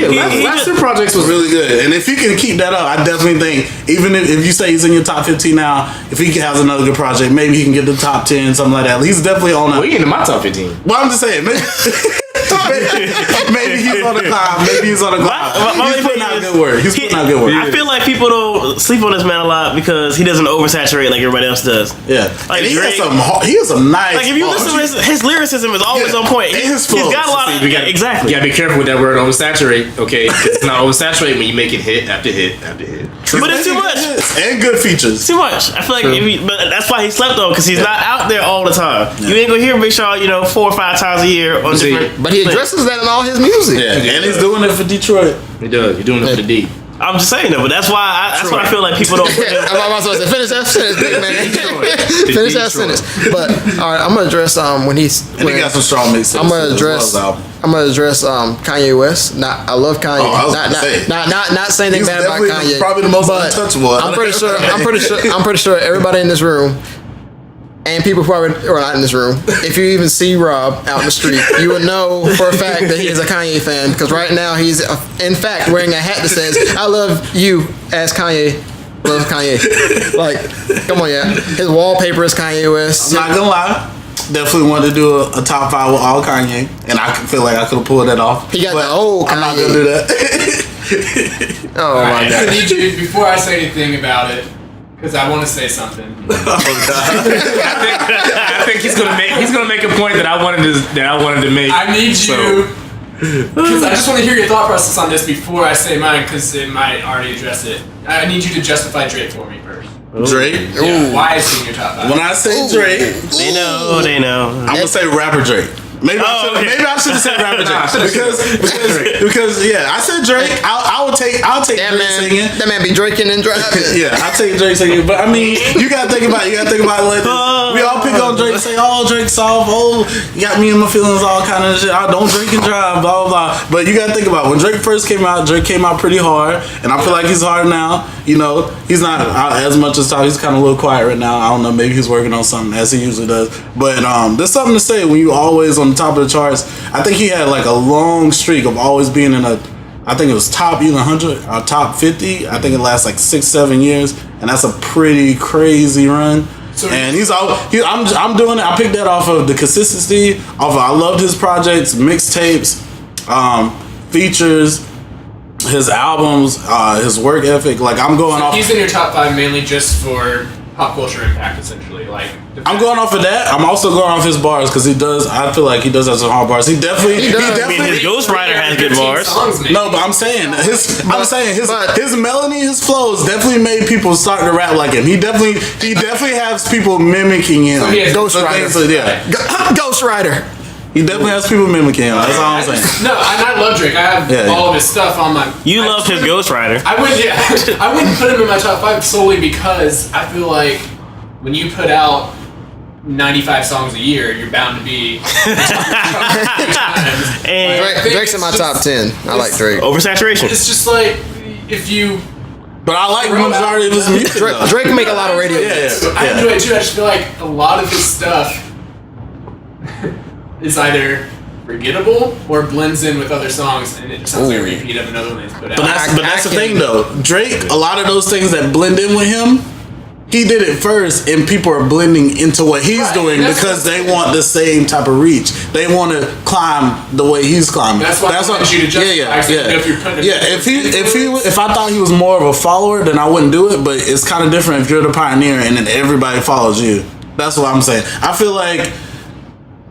Last two projects was really good. And if he can keep that up, I definitely think, even if you say he's in your top 15 now, if he has another good project, maybe he can get the top 10, something like that. He's definitely on a... Well, he in my top 15. Well, I'm just saying, maybe he's on a climb. Maybe he's on a climb. He's putting out good work. I feel like people don't sleep on this man a lot because he doesn't oversaturate like everybody else does. Yeah. Like and he Drake, has some nice... Like if you listen to his lyricism is always on point. His he's got a lot of... Exactly. You gotta be careful with that word oversaturate, okay? It's not oversaturate when you make it hit after hit after hit. But it's too much. And good features. Too much. I feel like but that's why he slept on, because he's not out there all the time. You ain't gonna hear Big Sean, 4 or 5 times a year on different... But he addresses that in all his music. Yeah, and he's doing it for Detroit. He does. You're doing it for the D. I'm just saying that, but that's why I feel like people don't. I'm supposed to finish that sentence, big man. Finish that sentence. But all right, I'm gonna address when he's. And he got some strong mixes. I'm gonna address Kanye West. I love Kanye. Not saying anything bad about Kanye. Probably the most untouchable. I'm pretty sure everybody in this room. And people probably are not in this room. If you even see Rob out in the street, you would know for a fact that he is a Kanye fan. Because right now he's, in fact, wearing a hat that says, "I love you," as Kanye loves Kanye. Like, come on, yeah. His wallpaper is Kanye West. I'm not gonna lie. Definitely wanted to do a top 5 with all Kanye. And I feel like I could have pulled that off. He got the old Kanye. I'm not gonna do that. Oh, my God. I need you, before I say anything about it, because I want to say something. Oh God! I think he's gonna make a point that I wanted to make. I need you, because I just want to hear your thought process on this before I say mine, because it might already address it. I need you to justify Drake for me first. Drake? Yeah, why is he in your top 5? When I say Drake, they know. I'm gonna say rapper Drake. Maybe I should have said rapper Drake because I said Drake. I'll take that Drake man, singing. That man be drinking and driving. Yeah, I'll take Drake singing. But I mean, you gotta think about it. Like this. We all pick on Drake and say, "Oh, Drake's soft. Oh, you got me in my feelings, all kind of shit. I don't drink and drive, blah blah blah." But you gotta think about it. When Drake first came out. Drake came out pretty hard, and I feel like he's hard now. He's not as much as talk. He's kind of a little quiet right now. I don't know. Maybe he's working on something as he usually does. But there's something to say when you always on the top of the charts. I think he had like a long streak of always being in I think it was top 100 or top 50. I think it lasts like 6-7 years, and that's a pretty crazy run. And I'm doing it. I picked that off of the consistency. I loved his projects, mixtapes, features, his albums, his work ethic. Like I'm going off. He's in your top 5 mainly just for pop culture impact, essentially. Like I'm going off of that. I'm also going off his bars because he does. I feel like he does have some hard bars. He definitely. I mean, his Ghost Rider has good bars. No, but I'm saying his melody, his flows definitely made people start to rap like him. He definitely has people mimicking him. So Ghost Rider. Ghost Rider. He definitely has people mimicking him. That's all I'm saying. No, and I love Drake. I have all of his stuff on my... You loved his Ghost Rider. I wouldn't put him in my top 5 solely because I feel like when you put out 95 songs a year, you're bound to be... And Drake's in my top 10. I like Drake. Oversaturation. It's just like, if you... But I like the majority of his music. Drake can make a lot of radio hits. I enjoy it too. I just feel like a lot of his stuff is either forgettable or blends in with other songs, and it just sounds like a repeat of another one he's put out. But that's the thing, though. Drake, a lot of those things that blend in with him, he did it first, and people are blending into what he's doing because they want the same type of reach. They want to climb the way he's climbing. That's why I want you to justify. If I thought he was more of a follower, then I wouldn't do it. But it's kind of different if you're the pioneer and then everybody follows you. That's what I'm saying. I feel like.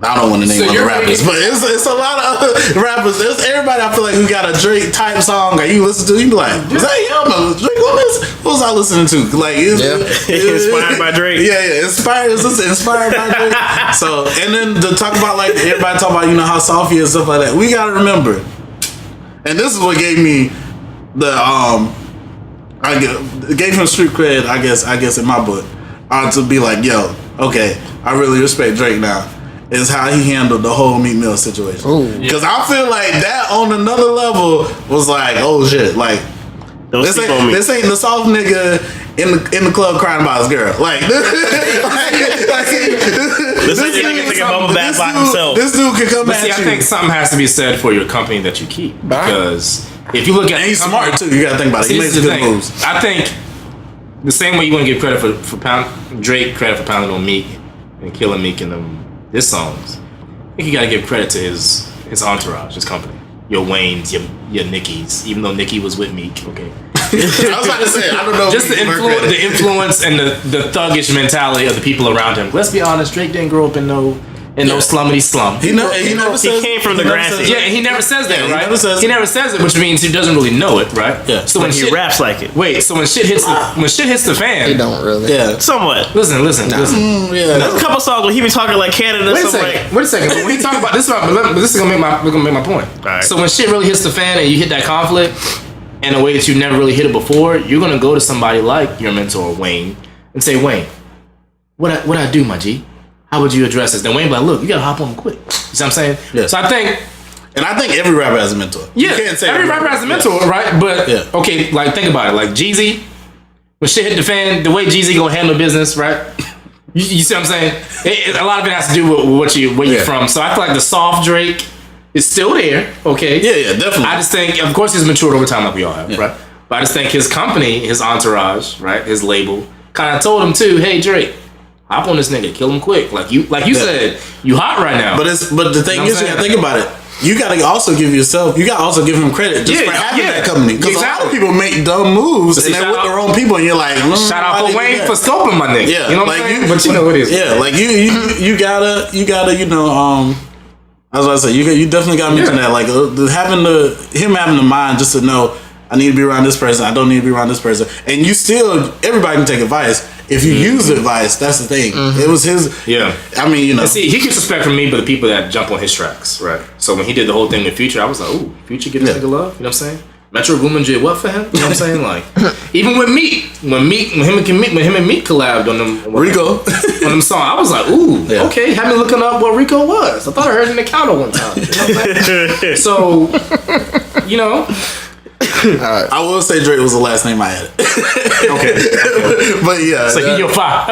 I don't want to name other rappers, but it's a lot of other rappers. There's everybody I feel like who got a Drake type song that you listen to, you be like, is that him? Drake on this? What was I listening to? Like, inspired by Drake. Yeah, inspired by Drake. So, and then to talk about like everybody talk about how soft he is and stuff like that. We gotta remember, and this is what gave me the gave him street cred. I guess in my book, to be like, yo, okay, I really respect Drake now. Is how he handled the whole Meek Mill situation. Because I feel like that on another level was like, oh shit, like This ain't the soft nigga in the club crying about his girl. Like this nigga can bubble bath by himself. This dude can come at you. I think something has to be said for your company that you keep, because if you look at, and he's smart too. You gotta think about it. He makes good moves. I think the same way you want to give credit for Drake credit for pounding on Meek and killing Meek in his songs, I think you gotta give credit to his entourage, his company. Your Waynes, your Nickies, even though Nicki was with Meek, okay. I was about to say, I don't know. Just the influence and the thuggish mentality of the people around him. Let's be honest, Drake didn't grow up in no slummity slum. He came from the grassy. Yeah, he never says that, right? He never says it, which means he doesn't really know it, right? Yeah. So when he raps like it. Wait, so when shit hits the fan, He don't really. Yeah. Somewhat. Listen. Yeah. There's a couple songs where he be talking like Canada. Wait a second. But when he talk about this is gonna make my point. All right. So when shit really hits the fan and you hit that conflict in a way that you never really hit it before, you're gonna go to somebody like your mentor Wayne and say, Wayne, what I do, my G? How would you address this? Then Wayne be like, look, you gotta hop on quick. You see what I'm saying? Yeah. So I think every rapper has a mentor. Yeah, You can't say every rapper has a mentor, right? But okay, like think about it. Like Jeezy, when shit hit the fan, the way Jeezy gonna handle business, right? You see what I'm saying? A lot of it has to do with where you're from. So I feel like the soft Drake is still there. Okay. Yeah, definitely. I just think, of course, he's matured over time, like we all have, right? But I just think his company, his entourage, right, his label, kind of told him too, hey Drake, hop on this nigga, kill him quick. Like you said, you hot right now. But the thing is, you gotta think about it. You gotta also give him credit just for having that company. Because a lot of people make dumb moves and they're with the wrong people, and you're like, shout out for Wayne for scoping my nigga. Yeah, you know what I'm saying? But you know what it is. Yeah, like you gotta I was about to say, you definitely gotta mention that. Like having the mind just to know, I need to be around this person, I don't need to be around this person. And everybody can take advice. If you use advice, that's the thing. It was his. Yeah. I mean, And see, he gets respect from me, but the people that jump on his tracks, right? So when he did the whole thing with Future, I was like, ooh, Future get this nigga love. You know what I'm saying? Metro Boomin did what for him? You know what I'm saying? Like, even with Meek, when him and Meek collabed on them Rico on them song, I was like, ooh, okay. Had me looking up what Rico was. I thought I heard it in the counter one time. You know what I'm saying? So, you know. Right. I will say Drake was the last name I had. Okay. But yeah. So he your 5.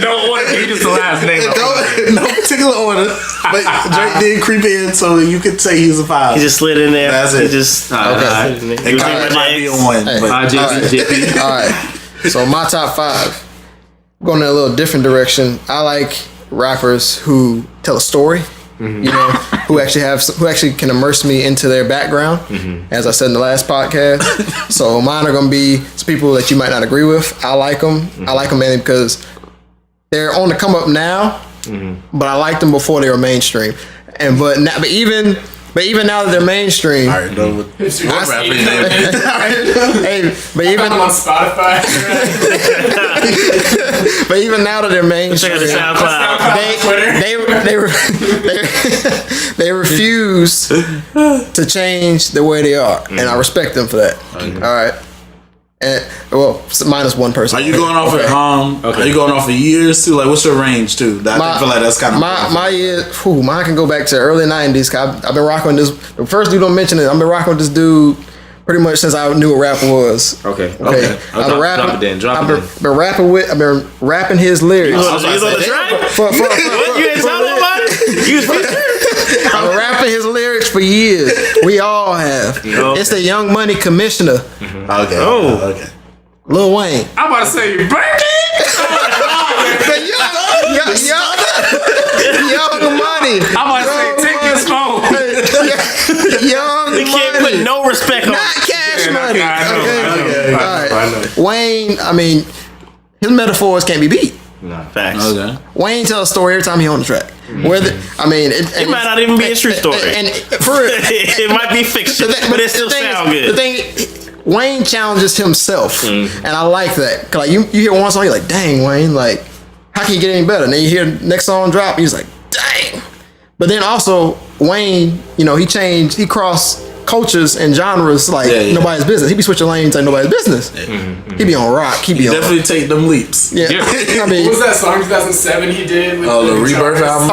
No order, he just the last name. No particular order. But Drake did creep in, so you could say he's a 5. He just slid in there. That's it. He just It might be a 1. Hey. But JP. All right. So my top 5. Going in a little different direction. I like rappers who tell a story. You know, who actually can immerse me into their background, as I said in the last podcast. So mine are gonna be some people that you might not agree with. I like them. I like them mainly because they're on the come up now, but I liked them before they were mainstream. But even now that they're mainstream, I already know what rapper your name is. hey, but even on Spotify. But even now that they're mainstream, check out the they refuse to change the way they are, and I respect them for that. All right, and minus one person. Are you going off Are you going off of years too? Like, what's your range too? I feel like that's kind of my year. Mine can go back to early '90s. I've been rocking with this. The first dude don't mention it. I've been rocking with this dude pretty much since I knew what rapper was. Okay. I've been rapping. I've been rapping his lyrics. You was on the track? What? You ain't telling nobody? You was featured? I've been rapping his lyrics for years. We all have. Okay. It's the Young Money Commissioner. Okay. Oh. Okay. Lil Wayne. I'm about to say, baby! Young Money. I'm about to say, take this phone. Young You can't Money. put no respect on Not Cash Money. I know. Wayne, I mean, his metaphors can't be beat. Facts. Okay. Wayne tells a story every time he's on the track. It might not even be a true story. And for real, it might be fiction, but it still sound good. The thing, Wayne challenges himself, and I like that. Cause like you hear one song, you're like, dang, Wayne, like, how can you get any better? And then you hear the next song drop, he's like, dang. But then also Wayne, he crossed cultures and genres like nobody's business. He be switching lanes like nobody's business. He be on rock. He be definitely take them leaps. Yeah. I mean, what was that song 2007 he did with the Rebirth album?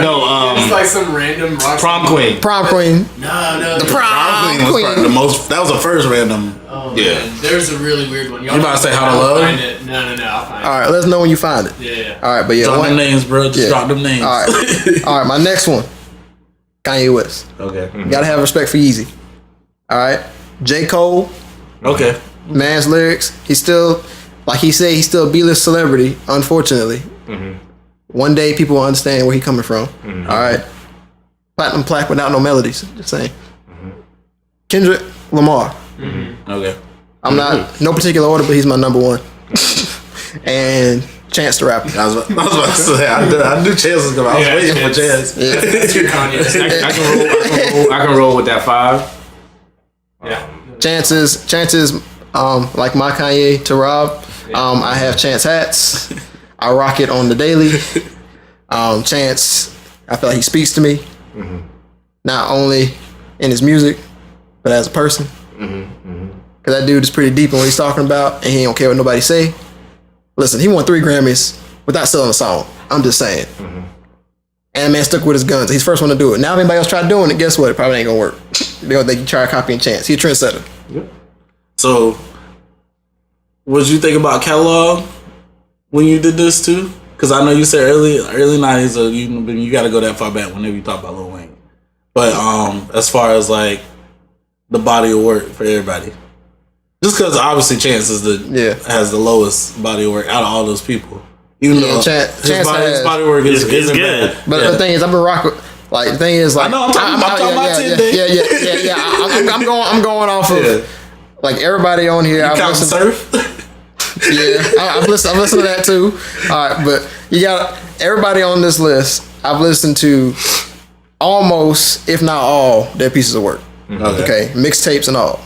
No. It's like some random rock Prom Queen. Prom Queen. No. The Prom was Queen. probably the most. That was the first random. Oh, man. There's a really weird one. You about to say How to Love? Find it. No. I'll find it. All right, let us know when you find it. Yeah. All right, but yeah. Drop them names, bro. Just drop them names. All right, my next one. Kanye West. Okay. Gotta have respect for Yeezy. All right. J. Cole. Okay. Man's lyrics. He's still, like he said, he's still a B-list celebrity, unfortunately. One day people will understand where he's coming from. All right. Platinum plaque without no melodies. Just saying. Kendrick Lamar. Okay. I'm not, no particular order, but he's my number one. And Chance the Rapper. I was about to say, I knew Chance was coming. I was waiting for Chance. I can roll with that 5. Yeah. Chances, like my Kanye to Rob. I have Chance hats. I rock it on the daily. Chance, I feel like he speaks to me, not only in his music, but as a person. Cause that dude is pretty deep in what he's talking about, and he don't care what nobody say. Listen, he won 3 Grammys without selling a song. I'm just saying. And man stuck with his guns. He's the first one to do it. Now if anybody else tried doing it, guess what? It probably ain't gonna work. They try copying Chance. He's a trendsetter. So, what did you think about catalog when you did this too? Because I know you said early 90s, or you got to go that far back whenever you talk about Lil Wayne. But as far as like the body of work for everybody, just because obviously Chance is has the lowest body of work out of all those people. Even though his body work isn't good. bad. But the thing is, I've been rocking. Like the thing is, like I know I'm talking about 10 days. Yeah. I'm going off of like everybody on here. I've listened surf. I've listened to that too. All right, but you got everybody on this list. I've listened to almost, if not all, their pieces of work. Okay, mixtapes and all.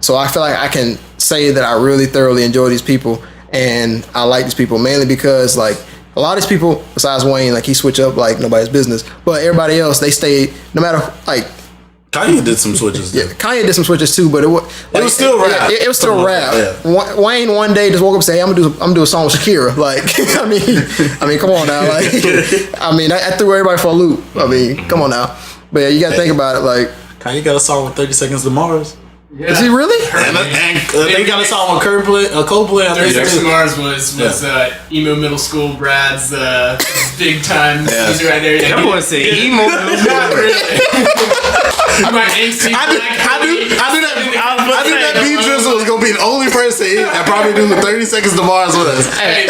So I feel like I can say that I really thoroughly enjoy these people, and I like these people mainly because like a lot of these people, besides Wayne, like he switch up like nobody's business. But everybody else, they stay no matter like. Kanye did some switches. Yeah, Kanye did some switches too, but it was still rap. It was still rap. Yeah. Wayne one day just woke up and said, "Hey, I'm gonna do a song with Shakira." Like, I mean, come on now. Like, I mean, I threw everybody for a loop. I mean, come on now. But yeah, you gotta think about it. Like, Kanye got a song with 30 Seconds to Mars. Yeah. Is he really? And they got a song with Coldplay. 30 Seconds to Mars was emo middle school Brad's big time music right there. That boy say emo middle school. Not really. My angsty I knew that B Drizzle was gonna be the only person that probably knew who 30 Seconds to Mars was. I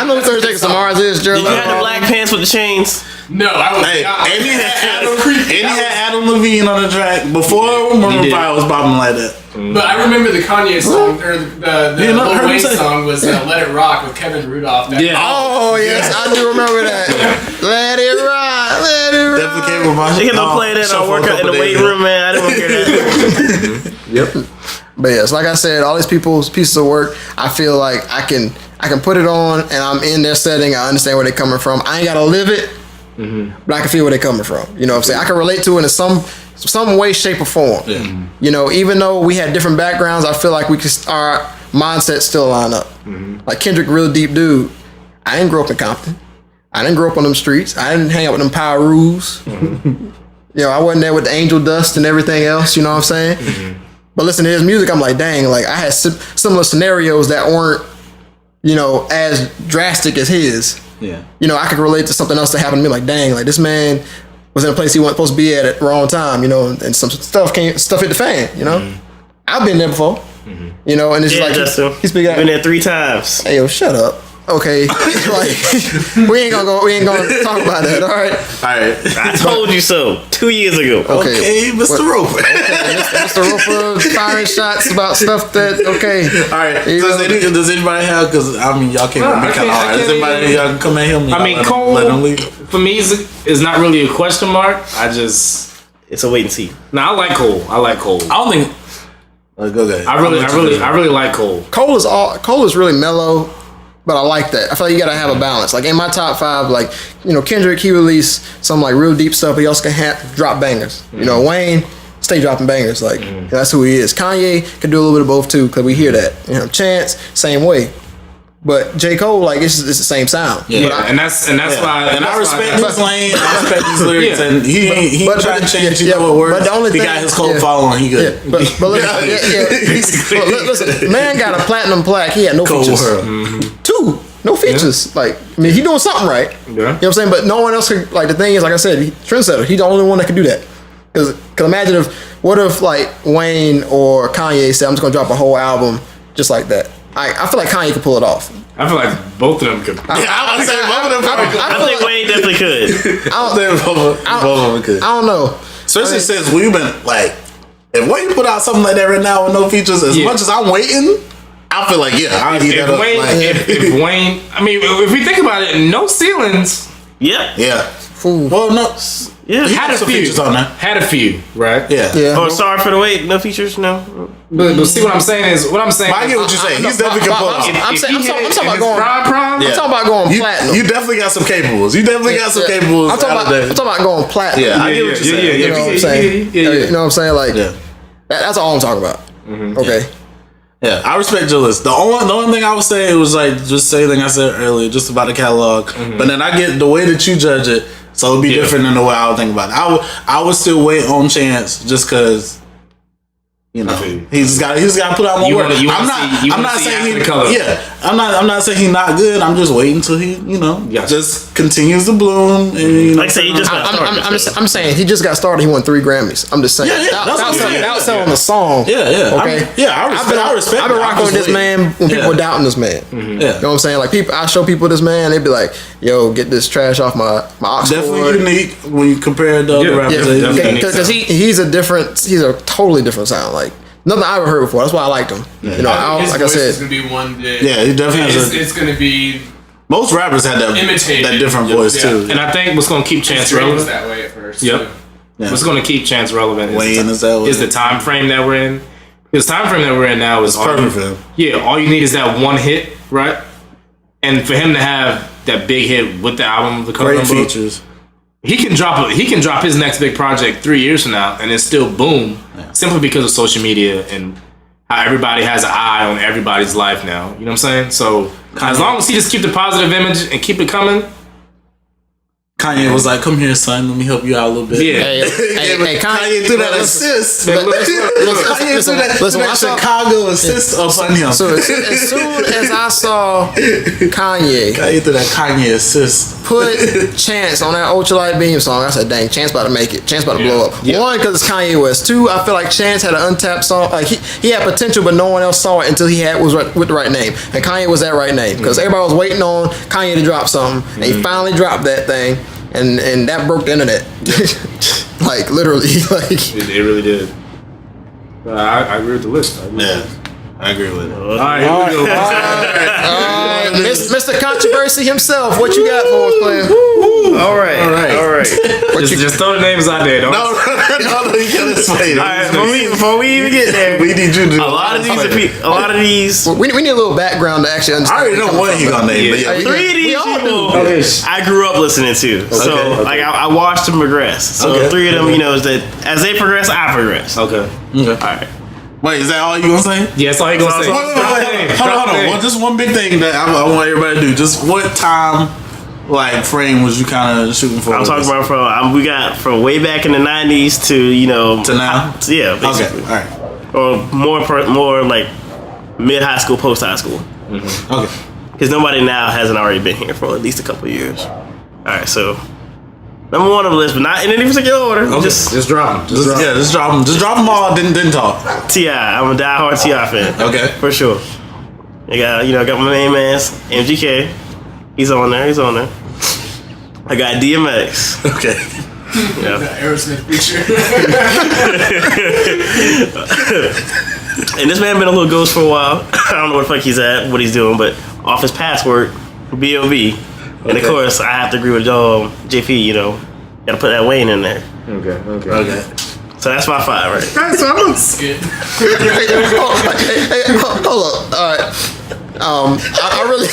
know 30 Seconds to Mars is. Did you have the black pants with the chains? No, I was. And he had Adam Levine on the track before Maroon 5 was bobbing like that. But I remember the Kanye song, or the Lil Wayne song was Let It Rock with Kevin Rudolph. Oh, yes, I do remember that. Let it rock, let it rock. Definitely came with my They can play that on workout in the weight room, man. I didn't want to hear that. Yep. But yes, like I said, all these people's pieces of work, I feel like I can put it on and I'm in their setting. I understand where they're coming from. I ain't gotta live it, but I can feel where they're coming from. You know what I'm saying? I can relate to it in some way, shape, or form. Yeah. You know, even though we had different backgrounds, I feel like our mindsets still line up. Like Kendrick, real deep dude. I didn't grow up in Compton. I didn't grow up on them streets. I didn't hang out with them power rules. You know, I wasn't there with the angel dust and everything else. You know what I'm saying? But listen to his music, I'm like, dang, like I had similar scenarios that weren't, you know, as drastic as his. Yeah. You know, I could relate to something else that happened to me. Like, dang, like this man was in a place he wasn't supposed to be at the wrong time, you know, and some stuff hit the fan, you know. I've been there before, you know, and it's just like he's been there 3 times. Hey, yo, shut up. Okay, like we ain't gonna talk about that. All right. I told you so 2 years ago. Okay, Mr. Roper. Mr. Roper firing shots about stuff that. Okay. All right. Does anybody have? Because I mean, y'all can't make kind of hard. Does anybody y'all can come at him? I mean, Cole. Let him leave. For me, is not really a question mark. It's a wait and see. I like Cole. I don't think. Go ahead. I really like Cole. Cole is really mellow. But I like that. I feel like you gotta have a balance. Like in my top 5, like, you know, Kendrick, he released some like real deep stuff, but he also can drop bangers. You know, Wayne, stay dropping bangers. Like that's who he is. Kanye can do a little bit of both too, because we hear that. You know, Chance, same way. But J. Cole, like it's the same sound. Yeah, and that's why. And I respect his lane. I respect his lyrics, and he ain't trying to change. You know what works. But the only thing, he got his cult following. He good. Yeah, but listen, man got a platinum plaque. He had no features. 2, no features. Like, I mean, he doing something right. Yeah. You know what I'm saying? But no one else could. Like the thing is, like I said, trendsetter. He's the only one that can do that. Because imagine what if like Wayne or Kanye said, I'm just gonna drop a whole album just like that. I feel like Kanye could pull it off. I feel like both of them could. I would say both of them. I think Wayne definitely could. I think both of them could. I don't know. Especially since we've been like, if Wayne put out something like that right now with no features, as much as I'm waiting, I feel like I'll get that up. If Wayne, I mean, if we think about it, no ceilings. Yeah. Yeah. Ooh. Well, no. Yeah. He Had a some few. features on there. Had a few, right? Yeah. Oh, sorry for the wait. No features. No. But see what I'm saying is But I get what you're saying. He's definitely can pull off. I'm talking about going. prime. I'm talking about going platinum. You definitely got some capables. You definitely got some capables. I'm talking about going platinum. Yeah, I get what you're saying. You know what I'm saying? You know what I'm saying? Like, that's all I'm talking about. Okay. Yeah, I respect your list. The only thing I would say was like just say the thing I said earlier, just about the catalog. But then I get the way that you judge it, so it'd be different than the way I would think about it. I would still wait on Chance just because. You know, he's got to put out more work. I'm not saying he's not good. I'm just waiting until he, just continues to bloom. And, like I say, he just got started. I'm saying he just got started. He won 3 Grammys. I'm just saying. That was selling the song. Yeah. Okay. I respect. I've been rocking with this man when people were doubting this man. Yeah. You know what I'm saying? Like I show people this man, they'd be like, "Yo, get this trash off my Oxford." Definitely unique when you compare the other rappers. Because he's a totally different sound. Like nothing I ever heard before. That's why I liked him. Yeah. You know, like I said, is gonna be one that. Yeah, he definitely has. It's gonna be. Most rappers had that different voice too. And I think what's gonna keep Chance relevant that way at first. Yep. Yeah. What's gonna keep Chance relevant is the time frame that we're in. Because the time frame that we're in now is perfect for him. Yeah, all you need is that one hit, right? And for him to have that big hit with the album, the great features. He can drop his next big project 3 years from now and it's still boom, simply because of social media and how everybody has an eye on everybody's life now. You know what I'm saying? So as long as he just keep the positive image and keep it coming. Kanye was like, "Come here, son. Let me help you out a little bit." Yeah. Hey, Kanye threw that assist. Kanye threw that Chicago assist upon him. So as soon as I saw Kanye threw that Kanye assist, put Chance on that Ultralight Beam song, I said, "Dang, Chance about to make it. Chance about to blow up." Yeah. 1, because it's Kanye West. 2, I feel like Chance had an untapped song. Like he had potential, but no one else saw it until he was with the right name, and Kanye was that right name because everybody was waiting on Kanye to drop something, and he finally dropped that thing. And that broke the internet, like literally, like it really did. I agree with the list. I agree with it. All right, here we go. Mr. Controversy himself. What you got for us, player? All right. Just throw the names out there. Don't. No, you can't explain. All right, before we even get there, we need you to do a lot of these. We need a little background to actually understand. I already know what he's gonna name, but yeah, 3 of these people I grew up listening to. So like I watched them progress. So 3 of them, is that as they progress, I progress. Okay. All right. Wait, is that all you gonna say? Yeah, that's all you gonna say. Hold on. Well, just one big thing that I want everybody to do. Just what time, frame was you kind of shooting for? I'm talking about we got from way back in the 90s to to now. Yeah, basically. Okay, all right. Or more like mid high school, post high school. Mm-hmm. Okay. Because nobody now hasn't already been here for at least a couple of years. All right, so. Number 1 on the list, but not in any particular order. Okay. Just drop them. Just drop them. Just drop them all. Didn't talk. T.I. I'm a diehard T.I. fan. Okay, for sure. I got my main man MGK. He's on there. I got DMX. Okay. The Aerosmith feature. And this man been a little ghost for a while. I don't know where the fuck he's at, what he's doing, but off his password, B.O.B. And of course, I have to agree with JP. Gotta put that Wayne in there. Okay. So that's my 5, right? Hold up. All right. I really,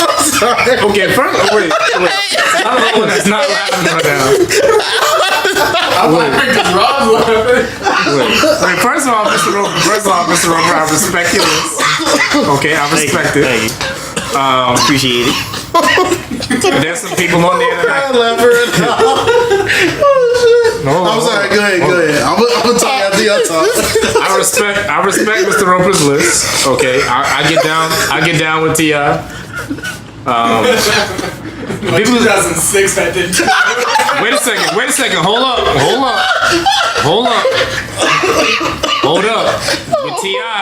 I'm sorry. Okay, wait. I don't know that's not laughing right now. I'm laughing because Rob's laughing. Wait, first of all, Mr. Roper, I respect you. Okay, I respect it. Thank you. Appreciate it. There's some people on there that I'm sorry. Go ahead. I'm gonna talk after y'all talk. I respect Mr. Roper's list. Okay, I get down with T.I. Like 2006, I did. Wait a second. Hold up.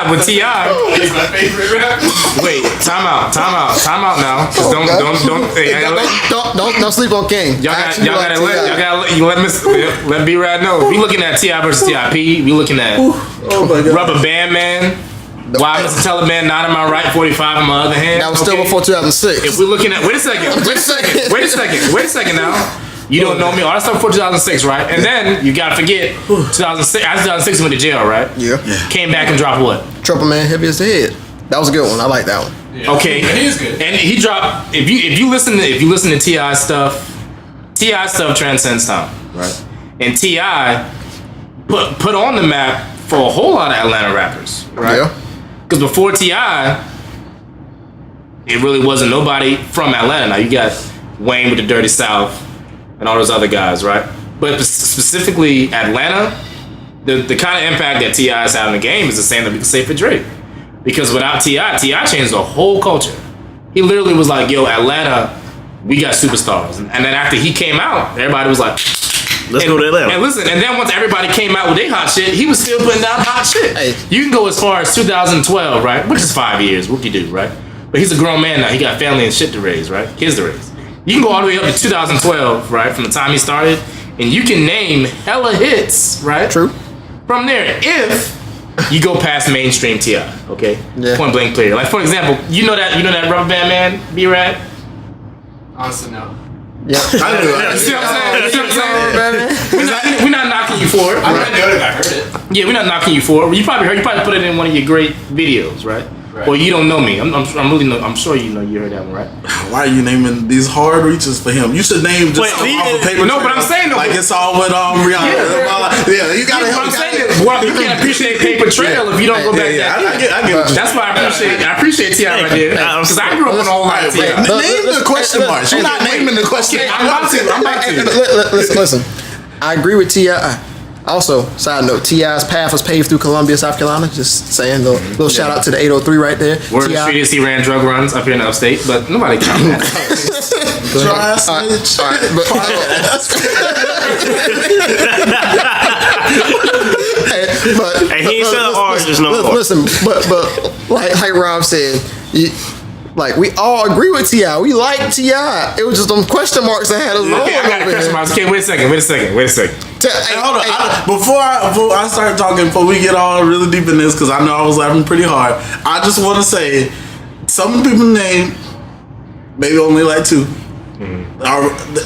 With T.I. He's my favorite rapper. Wait, time out now. Just don't sleep on King. Y'all gotta let B-Rad know. We looking at T.I. versus T.I.P. We looking at Rubber Band Man. Why Mr. Taliban not in my right, 45 in my other hand. That was still before 2006. If we're looking at, wait a second now. You don't know me. All that stuff before 2006, right? And then you gotta forget 2006. After 2006, he went to jail, right? Yeah. Came back and dropped what? Trouble Man, Heavy as the Head. That was a good one. I like that one. Yeah. Okay. And he's good. And he dropped. If you listen to T.I. stuff transcends time, right? And T.I. put on the map for a whole lot of Atlanta rappers, right? Yeah. Because before T.I., it really wasn't nobody from Atlanta. Now you got Wayne with the Dirty South and all those other guys, right? But specifically Atlanta, the kind of impact that T.I. has had in the game is the same that we can say for Drake. Because without T.I. changed the whole culture. He literally was like, yo, Atlanta, we got superstars. And then after he came out, everybody was like, let's go to Atlanta. And listen, and then once everybody came out with their hot shit, he was still putting down hot shit. Hey. You can go as far as 2012, right? Which is 5 years, whoop-de-doo, right? But he's a grown man now. He got family and shit to raise, right? Kids to raise. You can go all the way up to 2012, right? From the time he started, and you can name hella hits, right? True. From there, if you go past mainstream T.I., okay? Yeah. Point blank clear. Like, for example, you know that Rubber Band Man, B-Rad? Honestly, no. Yeah. You see what I'm saying? We're not knocking you for it. I might know it if I heard it. Yeah, we're not knocking you for it. You probably put it in one of your great videos, right? Or you don't know me. I'm sure you heard that one, right? Why are you naming these hard reaches for him? You should name just off of paper. No, but I'm saying like it's all with Rihanna. Yeah, you gotta. What I'm saying is, you can't appreciate Paper Trail if you don't go back there. I get. That's why I appreciate T.I. right there. Because I grew up on a whole lot of T.I. Name the question marks. You're not naming the question. I'm about to. Listen. I agree with T.I. Also, side note, T.I.'s path was paved through Columbia, South Carolina. Just saying, little shout out to the 803 right there. Word of the street is he ran drug runs up here in the upstate, but nobody count that. Try snitch. And he ain't selling oranges no more. Listen, but like Rob said, we all agree with T.I. We like T.I. It was just them question marks that had us wrong. Okay, I got a question mark. Okay, wait a second. Hey, hold on. Before I start talking, before we get all really deep in this, because I know I was laughing pretty hard, I just want to say, some people name, maybe only like two,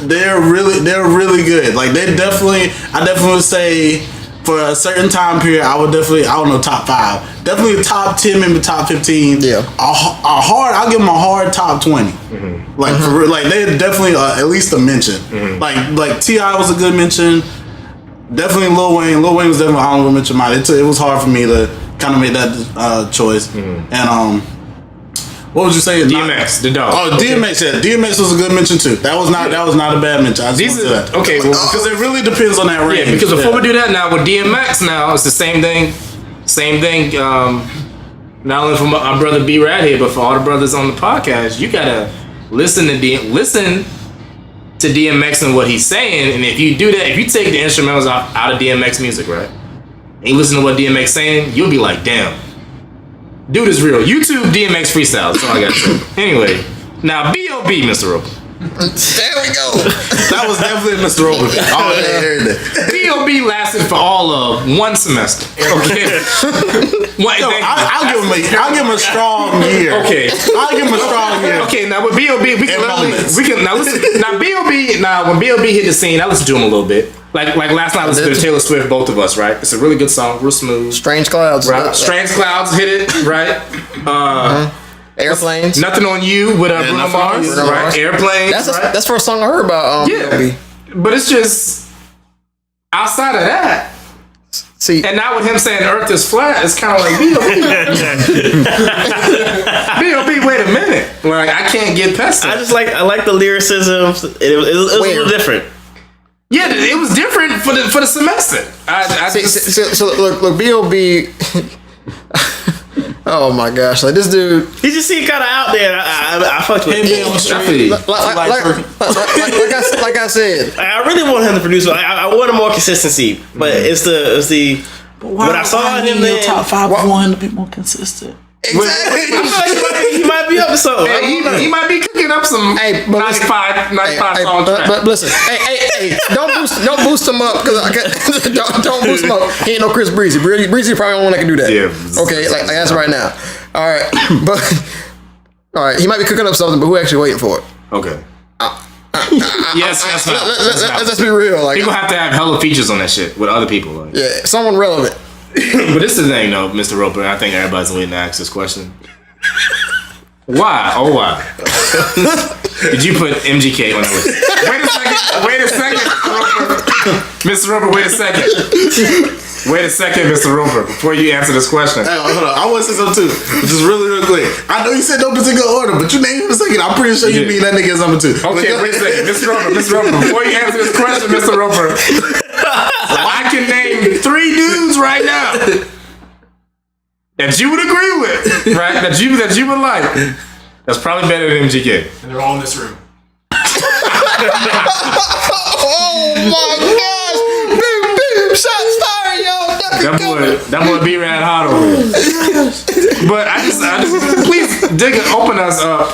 they're really good. Like I definitely would say, for a certain time period, I would definitely, I don't know, top 5. Definitely top 10, maybe top 15. Yeah. I'll give them a hard top 20. Like, for real, like, they're definitely at least a mention. Like T.I. was a good mention. Definitely Lil Wayne. Lil Wayne was definitely an honorable mention. It was hard for me to kind of make that choice. And, what was you saying? DMX, the dog. Oh, DMX, yeah. DMX was a good mention too. That was not a bad mention. Okay, because it really depends on that range. Yeah, because before we do that, now with DMX, now it's the same thing. Not only for my brother B-Rad here, but for all the brothers on the podcast, you gotta listen to DMX and what he's saying. And if you do that, if you take the instrumentals out of DMX music, right, and you listen to what DMX saying, you'll be like, damn. Dude is real. YouTube DMX freestyle. That's all I gotta say. Anyway, now B.O.B. Mr. Roper. There we go. That was definitely Mr. Roper. Oh, yeah, heard that. B.O.B. lasted for all of one semester. Okay. I'll give him a strong year. Okay. I'll give him a strong year. Okay, now with B.O.B. we can listen. Now B.O.B. when B.O.B. hit the scene, I listened to him a little bit. Like last night, listening to Taylor Swift, both of us, right? It's a really good song, real smooth. Strange Clouds. Right? Strange Clouds hit it, right? Airplanes. Nothing on You with Bruno Mars, right? Airplanes. That's the first song I heard about. But it's just outside of that. See, and now with him saying Earth is flat, it's kind of like B.O.B. Wait a minute, like I can't get past that. I like the lyricism. It was a little different. Yeah, it was different for the semester. So look, B.O.B. Oh my gosh! Like this dude, he just seemed kind of out there. I fucked with him. Like I said, I really want him to produce. I wanted more consistency, but it's the. What I saw in him then. Top 5 want him to be more consistent. Exactly. He might be up to something. He might be cooking up some 95 songs. But listen, hey, don't boost him up because don't boost him up. He ain't no Chris Breezy. Breezy probably the one that can do that. Yeah. Okay, like that's right now. All right, but all right, he might be cooking up something, but who actually waiting for it? Okay. Yes, let's be real. Like people have to have hella features on that shit with other people. Like. Yeah, someone relevant. But this is the thing, though, Mr. Roper. I think everybody's waiting to ask this question. Why? Oh, why? Did you put MGK on the list? Wait a second, Mr. Roper. Wait a second, Mr. Roper. Before you answer this question. Hey, hold on. I want to say something, too. Just really quick. I know you said no particular order, but you named him a second. I'm pretty sure you mean that nigga is number 2. Okay, wait a second. Mr. Roper. Before you answer this question, Mr. Roper. I can name 3 dudes right now that you would agree with, right? That you would like. That's probably better than MGK. And they're all in this room. Oh my gosh! Boom! Shots fired, yo. That boy B-Rad hot over here. But I just please open us up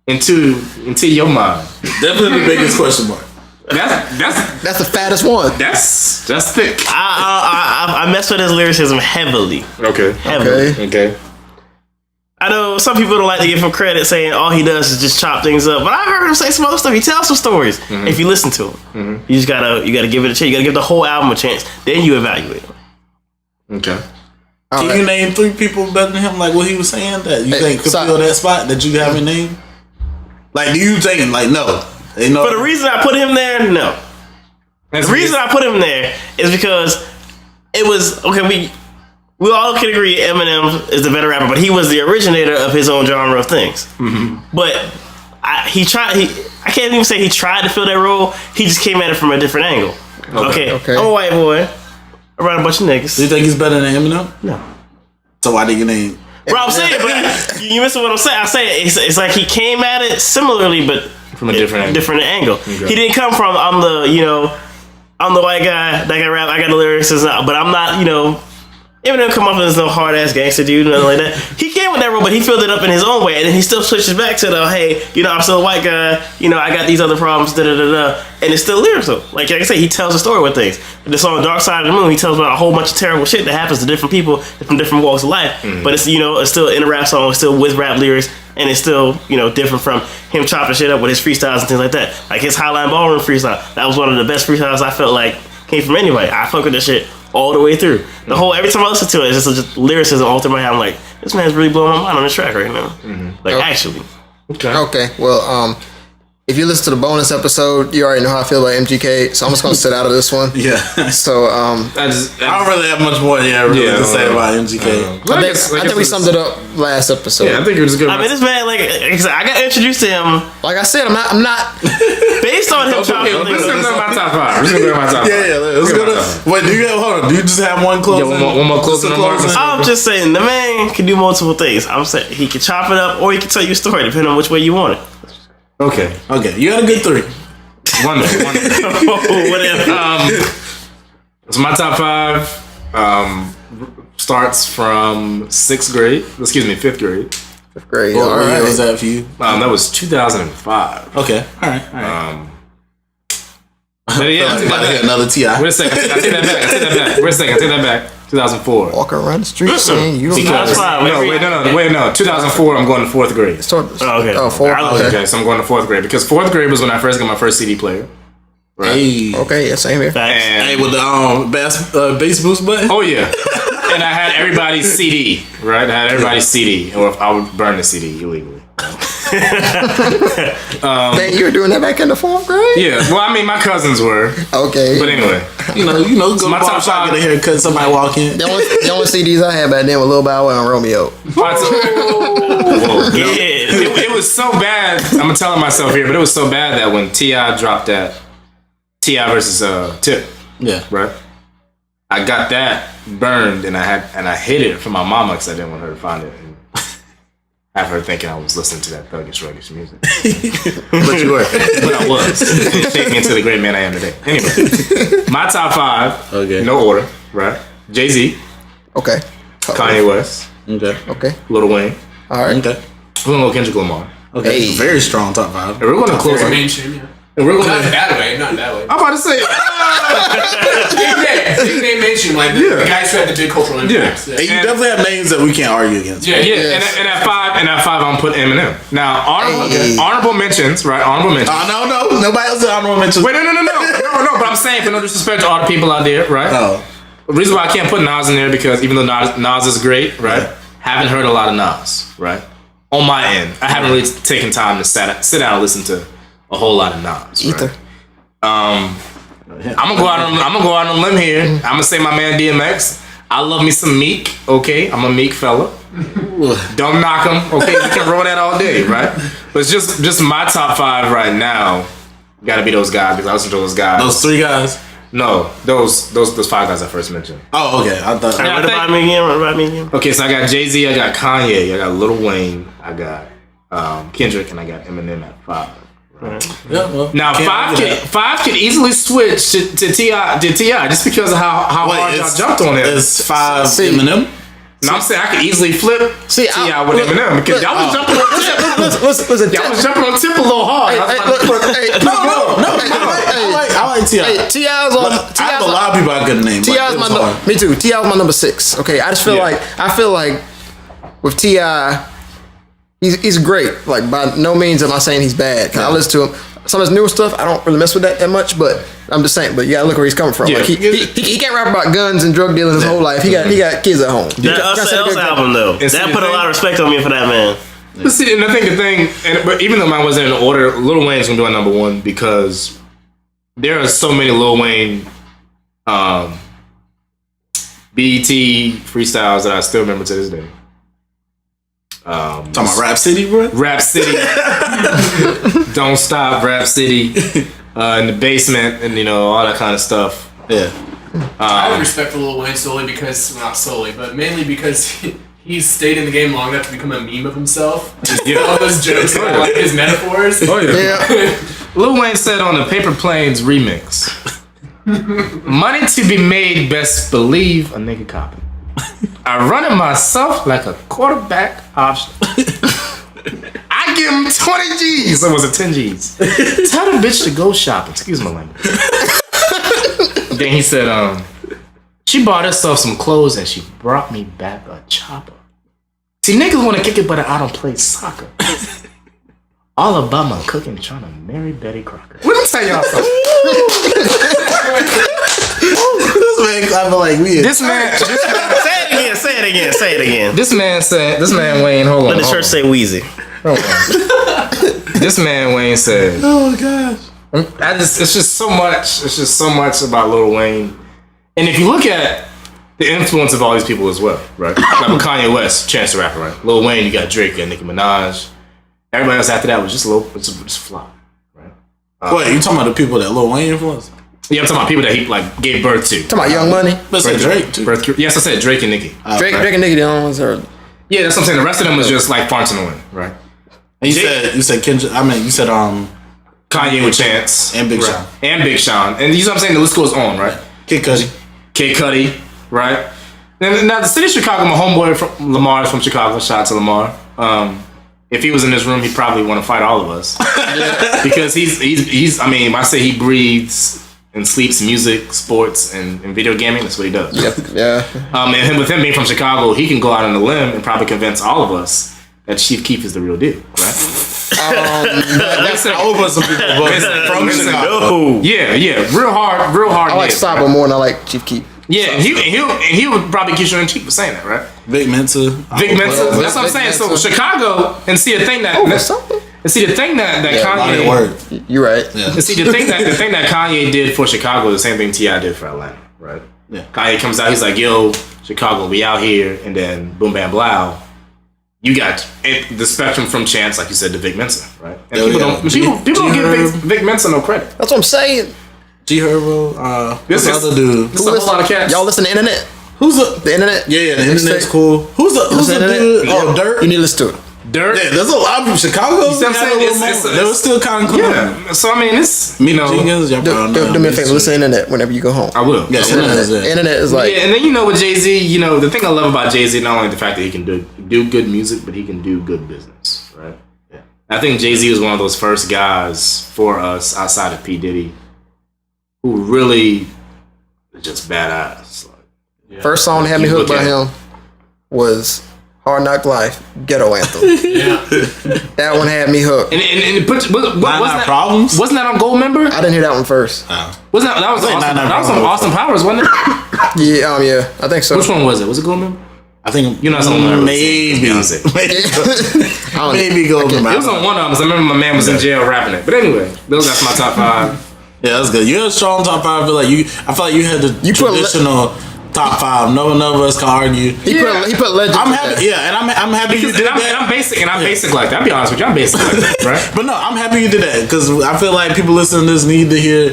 into your mind. Definitely the biggest question mark. That's the fattest one. That's thick. I mess with his lyricism heavily. Okay. I know some people don't like to give him credit, saying all he does is just chop things up. But I heard him say some other stuff. He tells some stories. Mm-hmm. If you listen to him, you just gotta give it a chance. You gotta give the whole album a chance. Then you evaluate him. Okay. Can you name 3 people better than him? Like what he was saying that you think could fill that spot that you haven't named? Like, do you think no? For the reason I put him there, no. The reason I put him there is because it was okay. We all can agree Eminem is the better rapper, but he was the originator of his own genre of things. Mm-hmm. But I can't even say he tried to fill that role. He just came at it from a different angle. Okay. I'm a white boy around a bunch of niggas. Do you think he's better than Eminem? No. So why did you name? Bro, I'm saying, but you missing what I'm saying. I say it's like he came at it similarly, but from a different angle. Okay. He didn't come from I'm the white guy that can rap. I got the lyrics, but I'm not Eminem come off as no hard ass gangster dude, nothing like that. He came with that role, but he filled it up in his own way, and then he still switches back to the hey, I'm still a white guy, I got these other problems, and it's still lyrical. Like I say, he tells a story with things. The song "Dark Side of the Moon," he tells about a whole bunch of terrible shit that happens to different people from different walks of life. Mm-hmm. But it's it's still in a rap song, it's still with rap lyrics, and it's still different from him chopping shit up with his freestyles and things like that. Like his Highline Ballroom freestyle, that was one of the best freestyles I felt like came from anybody. I fuck with this shit all the way through. The whole every time I listen to it, it's just lyricism all through my head. I'm like, this man's really blowing my mind on this track right now. Mm-hmm. Like actually. Okay. Well, if you listen to the bonus episode, you already know how I feel about MGK, so I'm just gonna sit out of this one. Yeah. So I don't really have much more to say about MGK. I think we summed it up last episode. Yeah, I think it was good. I mean, this man, I got introduced to him. Like I said, I'm not based on him chopping things. Let's go to my top 5. Let's go to my top 5. Yeah, let's go to. Wait, hold on. Do you just have one closing? Yeah, one more closing. I'm just saying, the man can do multiple things. I'm saying he can chop it up, or he can tell you a story, depending on which way you want it. Okay. You had a good 3. Wonderful. Whatever. So my top 5 starts from 5th grade. Fifth grade. What year was that for you? That was 2005. Okay. All right. Yeah, another T.I. Wait a second. I take that back. 2004. Walk around the street saying you don't know. That's fine. No. 2004. I'm going to 4th grade. Okay. Oh, 4th. Okay, so I'm going to 4th grade because 4th grade was when I first got my first CD player. Right? Hey. Okay, yeah, same here. Facts. Hey, with the bass boost button. Oh yeah. And I had everybody's CD, right? I had everybody's CD, or I would burn the CD illegally. Man, you were doing that back in the 4th grade? Yeah, well, I mean, my cousins were. Okay. But anyway, You know, go my to top shop, five- get a haircut, somebody walk in. The only CDs I had back then were Lil Bow Wow and Romeo. Whoa, Yeah. it was so bad. I'm telling myself here, but it was so bad that when T.I. dropped that T.I. versus Tip, Yeah. right? I got that burned, and I hid it from my mama because I didn't want her to find it and have her thinking I was listening to that thuggish, ruggish music. But you were. But I was. It shaped me into the great man I am today. Anyway, my top 5, Okay. no order, right? Jay-Z, Okay. Kanye West, Okay. Okay. Lil Wayne, All right. Okay. we're gonna go Kendrick Lamar, Okay. Hey. Very strong top 5. and we're gonna close. Very And mainstream, yeah. we're Not in gonna. that way, not in that way. I'm about to say. Big name mainstream, like the guys who had the big cultural impacts. And you definitely have names that we can't argue against. Yeah, Yeah, Yes. and at five, I'm putting Eminem. Now, honorable mentions, right? Honorable mentions. No. Nobody else did honorable mentions. Wait, no. But I'm saying, for no disrespect to all the people out there, right? Oh. The reason why I can't put Nas in there because even though Nas is great, right? Yeah. Haven't heard a lot of Nas, right? On my end, I haven't really taken time to sit down and listen to a whole lot of Nas. Right? Ether. I'm gonna go out on a limb here. I'm gonna say my man DMX. I love me some Meek. Okay, I'm a Meek fella. Don't knock him. Okay, we can roll that all day, right? But it's just my top 5 right now. Got to be those guys because I listen to those guys. Those 3 guys. No, those 5 guys I first mentioned. Oh, okay. I thought. Yeah. What about me again? Okay, so I got Jay-Z, I got Kanye, I got Lil Wayne, I got Kendrick, and I got Eminem at 5. Right. Yeah, well, Now can't 5 can easily switch to T.I. just because of how hard y'all jumped on it. It's 5 See. Eminem. No, I'm saying I could easily flip T.I. with Eminem because y'all was jumping on Tip. Listen, Y'all was jumping on Tip a little hard. I was like, I like T.I. Hey, T.I.'s on. I have a lot of people I could name. T.I.'s my number. Me too. T.I.'s my number 6. Okay, I just feel like with T.I., he's great. Like by no means am I saying he's bad. I listen to him. Some of his newer stuff, I don't really mess with that much, but I'm just saying. But you gotta look where he's coming from. Yeah. Like he can't rap about guns and drug dealing his whole life. He got kids at home. That Us Else album though, And see that the put a thing- lot of respect on me for that man. But see, and I think the thing, but even though mine wasn't in order, Lil Wayne's gonna be my number 1 because there are so many Lil Wayne BET freestyles that I still remember to this day. Talking about Rap City, bro. Rap City, Don't Stop, Rap City, in the basement, and all that kind of stuff. Yeah. I have respect for Lil Wayne solely because, well, not solely, but mainly because he's stayed in the game long enough to become a meme of himself. All those jokes and like his metaphors. Oh yeah. Yeah. Lil Wayne said on the Paper Planes remix, "Money to be made, best believe a nigga copping. I run it myself like a quarterback option. I give him 20 G's. Or was it 10 G's? Tell the bitch to go shopping. Excuse my language." Then he said, she bought herself some clothes and she brought me back a chopper. See, niggas want to kick it, but I don't play soccer. All about my cooking, trying to marry Betty Crocker. Let me tell y'all something. This man clapping like me. This man Say it again. This man Wayne, hold on. Let the church say Wheezy. This man Wayne said, Oh gosh. it's just so much about Lil Wayne. And if you look at the influence of all these people as well, right? Like with Kanye West, Chance the Rapper, right? Lil Wayne, you got Drake, you got Nicki Minaj. Everybody else after that was just flop, right? Wait, you talking about the people that Lil Wayne influenced? Yeah, I'm talking about people that he like gave birth to. Talking about Young Money. But say Drake too. Yes, I said Drake and Nicki. Drake and Nicki the only ones are. Yeah, that's what I'm saying. The rest of them was just like farts in the wind, right? And you said Kendrick. I mean, you said Kanye with Chance And Big right. Sean. And Big Sean, and you know what I'm saying. The list goes on, right? Kid Cudi. Kid Cudi, right? And now the city of Chicago, my homeboy from Lamar is from Chicago. Shout out to Lamar. If he was in this room, he'd probably want to fight all of us because he's. I mean, I say he breathes and sleeps music, sports, and video gaming. That's what he does. Yep. Yeah. And with him being from Chicago, he can go out on a limb and probably convince all of us that Chief Keef is the real deal, right? I would put some people from Chicago. Yeah, real hard. I like Sabo more than I like Chief Keef. Yeah, and he would probably kiss you in the cheek for saying that, right? Vic Mensa. That's what I'm saying. So Chicago, and see the thing that Kanye. You're right. Yeah. And see the thing that Kanye did for Chicago, the same thing T.I. did for Atlanta, right? Yeah. Kanye comes out, he's like, "Yo, Chicago, we out here," and then boom, bam, blow. You got the spectrum from Chance, like you said, to Vic Mensa, right? And people don't give Vic Mensa no credit. That's what I'm saying. G Herbo, this other dude. Who listens? A lot of cats. Y'all listen to Internet? Who's the Internet? Yeah, the Internet's cool. Who's the dude? Oh, Dirt. You need to listen to it. Dirt. Yeah, there's a lot of people. Chicago. They were still kind of cool. Yeah. So I mean, it's do me a favor. Listen to Internet whenever you go home. I will. Yeah, Internet is like. Yeah, and then with Jay-Z, the thing I love about Jay-Z, not only the fact that he can do good music, but he can do good business, right? Yeah. I think Jay-Z was one of those first guys for us outside of P. Diddy who really is just badass. Like, first song that had me hooked by him was Hard Knock Life, Ghetto Anthem. Yeah. That one had me hooked. Wasn't that on Gold Member? I didn't hear that one first. Wasn't that was on Austin Powers, wasn't it? Yeah, I think so. Which one was it? Was it Gold Member? I think you're not something maybe Gold Member. It was on one of them. I remember my man was in jail rapping it. But anyway, that's my top 5. Yeah, that's good. You had a strong top 5. I feel like you had the traditional top 5. No one of us can argue. He put legend. I'm happy. Yeah, and I'm happy you did that. And I'm basic like that. I'll be honest with you. I'm basic like that, right? But no, I'm happy you did that because I feel like people listening to this need to hear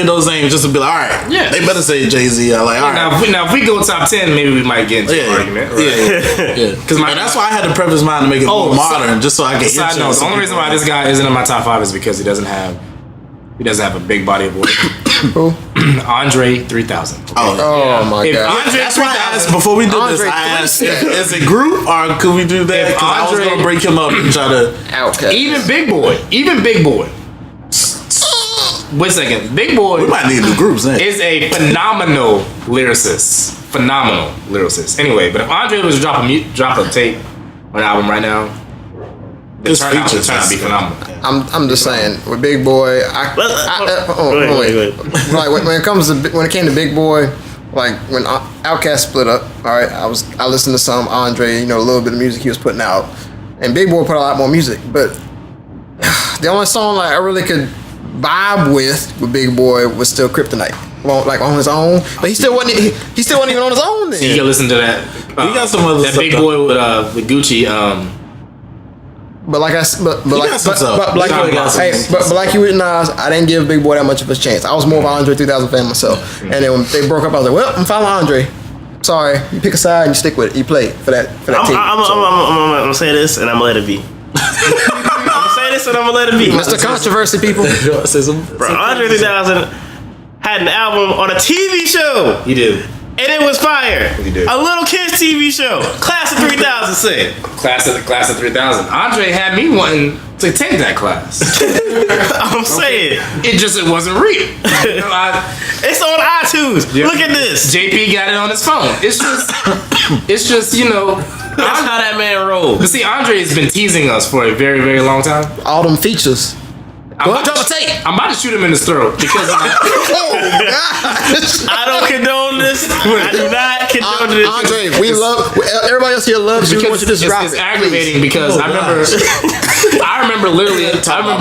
those names just to be like, all right, yeah, they better say Jay-Z. All right. Now if we go top 10, maybe we might get into an argument. Right? Yeah. Because that's why I had to preface mine to make it more modern, just so I can. Side note: the only reason why this guy isn't in my top 5 is because he doesn't have a big body of work. Who? Andre 3000. Okay? Oh my God! That's why I asked before we do this. I asked, is it group or could we do that? Because I was gonna break him up and try to outcast. Even Big Boy. Wait a second, Big Boy. We might need new groups. Is a phenomenal lyricist. Anyway, but if Andre was to drop a tape or an album right now, the turnout would turn out to be phenomenal. I'm just saying with Big Boy. Wait. Like when it came to Big Boy, like when Outkast split up. All right, I listened to some Andre, a little bit of music he was putting out, and Big Boy put a lot more music. But the only song like I really could vibe with Big Boy was still Kryptonite. Well, like on his own, but he still wasn't even on his own. Then you can listen to that. We got some other that Big Boy with Gucci. But like you with Nas, I didn't give Big Boy that much of a chance. I was more of an Andre 3000 fan myself. And then when they broke up, I was like, well, I'm following Andre. Sorry, you pick a side and you stick with it. You play for that team. I'm gonna say this and I'm gonna let it be. I'm gonna say this and I'm gonna let it be. Mr. Controversy, people. Bro, Andre 3000 had an album on a TV show. He did. And it was fire. He did. A little kids TV show. Class of 3000 say. Class of 3000. Andre had me wanting to take that class. I'm saying. It wasn't real. It's on iTunes. Yeah. Look at this. JP got it on his phone. It's just that's how that man rolls. But see, Andre has been teasing us for a very, very long time. All them features. I'm about to shoot him in his throat because oh I don't condone this. I do not condone this. Andre, everybody else here loves you. We want you to just drop it's aggravating because I remember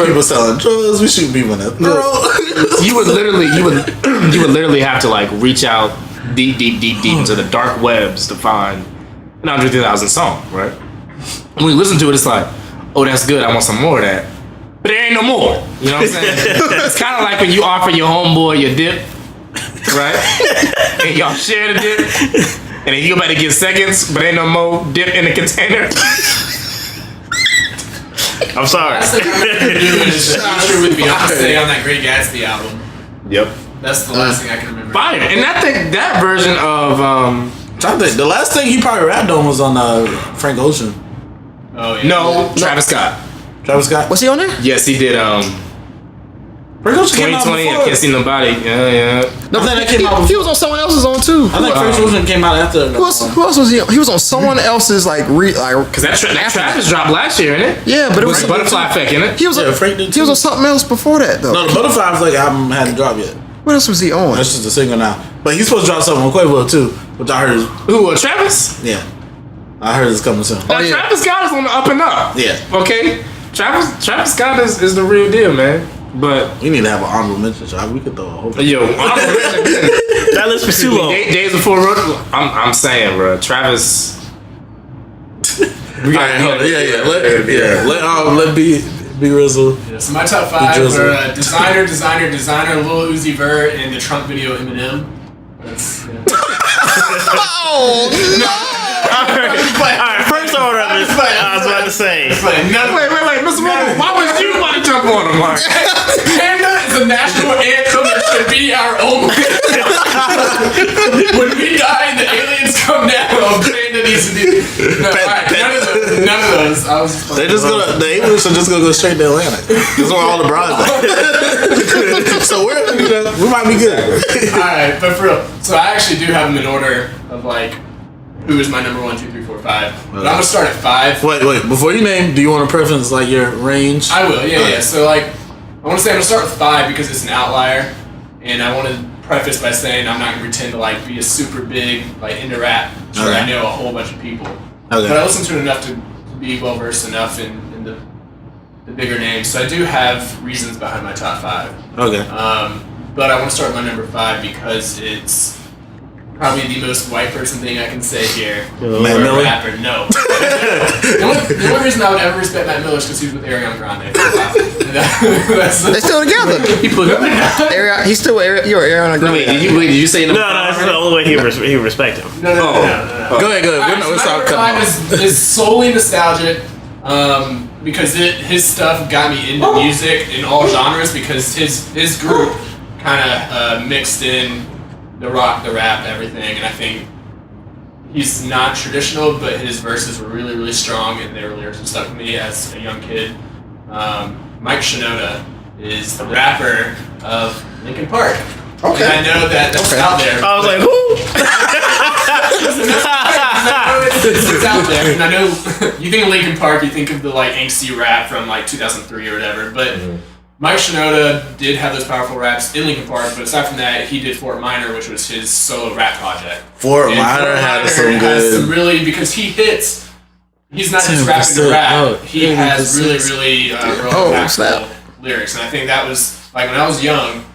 people selling drugs. We shouldn't be one of them. You would literally have to like reach out deep into the dark webs to find an Andre 3000 song, right? When you listen to it, it's like, oh, that's good. I want some more of that. But there ain't no more. You know what I'm saying? It's kind of like when you offer your homeboy your dip, right? And y'all share the dip, and then you go back to get seconds, but ain't no more dip in the container. I'm sorry. That's the feature with Beyonce on that Great Gatsby album. Yep. That's the last thing I can remember. Fire. And that version of the last thing he probably rapped on was on Frank Ocean. Oh yeah. No, Travis Scott. Travis Scott. Was he on there? Yes, he did. Frank Ocean came out 2020, I before. can't see nobody. Yeah. No, that came out he was on someone else's own too. I think Frank Ocean came out after. Who else was he on? He was on someone else's Because that Travis dropped last year, innit? Yeah, but it was Butterfly Effect, innit? He was Frank did he was on something else before that though. No, the Butterfly Effect album hadn't dropped yet. What else was he on? That's just a single now. But he's supposed to drop something on Quavo too, which I heard is, Who, Travis? yeah. I heard it's coming soon. Now, Travis Scott is on the up and up. Yeah. Okay? Travis Scott is the real deal, man. But We need to have an honorable mention, so we could throw a whole That list was too long. Days before road. I'm saying, bro. Travis. We got let be Drizzle. Yeah, so my top 5 were designer, Lil Uzi Vert, and the Trump video Eminem. That's, Oh no! Alright, first order of this. I was about to say. Wait, Mr. Morgan, why was you about to jump on him, Mark? Panda is a national anthem that should be our own. When we die and the aliens come down, Panda needs to be. No, none of those. I was. The English are just gonna go straight to Atlanta. That's where all the bras are. So we might be good. Alright, but for real. So I actually do have them in order of like who is my number 1, 2, 3, 4, 5. But I'm gonna start at 5. Wait. Before you name, do you want to preference like your range? I will, yeah. So like, I want to say I'm gonna start with 5 because it's an outlier, and I want to preface by saying I'm not gonna pretend to like be a super big like into rap. Sure, I know a whole bunch of people, but I listen to it enough to be well versed enough in the bigger names. So I do have reasons behind my top 5. Okay. But I want to start with my number 5 because it's probably the most white person thing I can say here. Matt Miller? Rapper, no. the only reason I would ever respect Matt Miller is because he was with Ariana Grande for a while. They're still together. He's still with Ariana Grande. Wait, did you say No, that's the only way he would respect him. No. Go ahead. Right, so my number 5 is solely nostalgic. Because his stuff got me into music in all genres because his group kind of mixed in the rock, the rap, everything, and I think he's not traditional, but his verses were really, really strong, and their lyrics have stuck with me as a young kid. Mike Shinoda is the rapper of Linkin Park. Okay. And I know that's out there. I was like, who? It's out there, and I know you think of Linkin Park, you think of the like angsty rap from like 2003 or whatever, but Mike Shinoda did have those powerful raps in Linkin Park, but aside from that, he did Fort Minor, which was his solo rap project. Fort Minor had some really, because he hits. He's not just rapping to rap. He has really, really impactful lyrics, and I think that was like when I was young.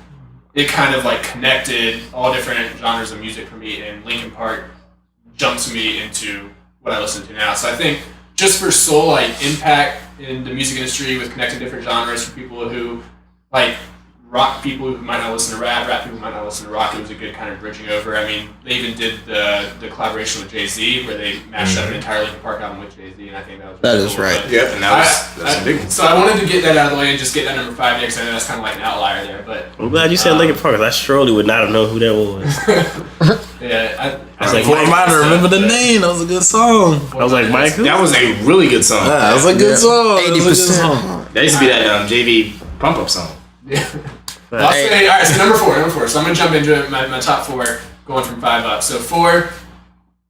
It kind of like connected all different genres of music for me, and Linkin Park jumped me into what I listen to now. So I think just for soul like impact in the music industry with connecting different genres for people who like rock people who might not listen to rap people who might not listen to rock, it was a good kind of bridging over. I mean, they even did the collaboration with Jay-Z where they mashed up an entire Linkin Park album with Jay-Z, and I think that was really cool. Right. But Yep, and that's a big one. So I wanted to get that out of the way and just get that number 5 there because I know that's kind of like an outlier there. But I'm glad you said Linkin Park because I surely would not have known who that was. yeah, I was like, Fort Minor, remember the name? That was a good song. I was like, Mike, who? That was a really good song. Yeah, that was a good song. 80%. That used to be that JV pump up song. I'll say, all right, so number four. So I'm going to jump into it, my top 4, going from 5 up. So 4,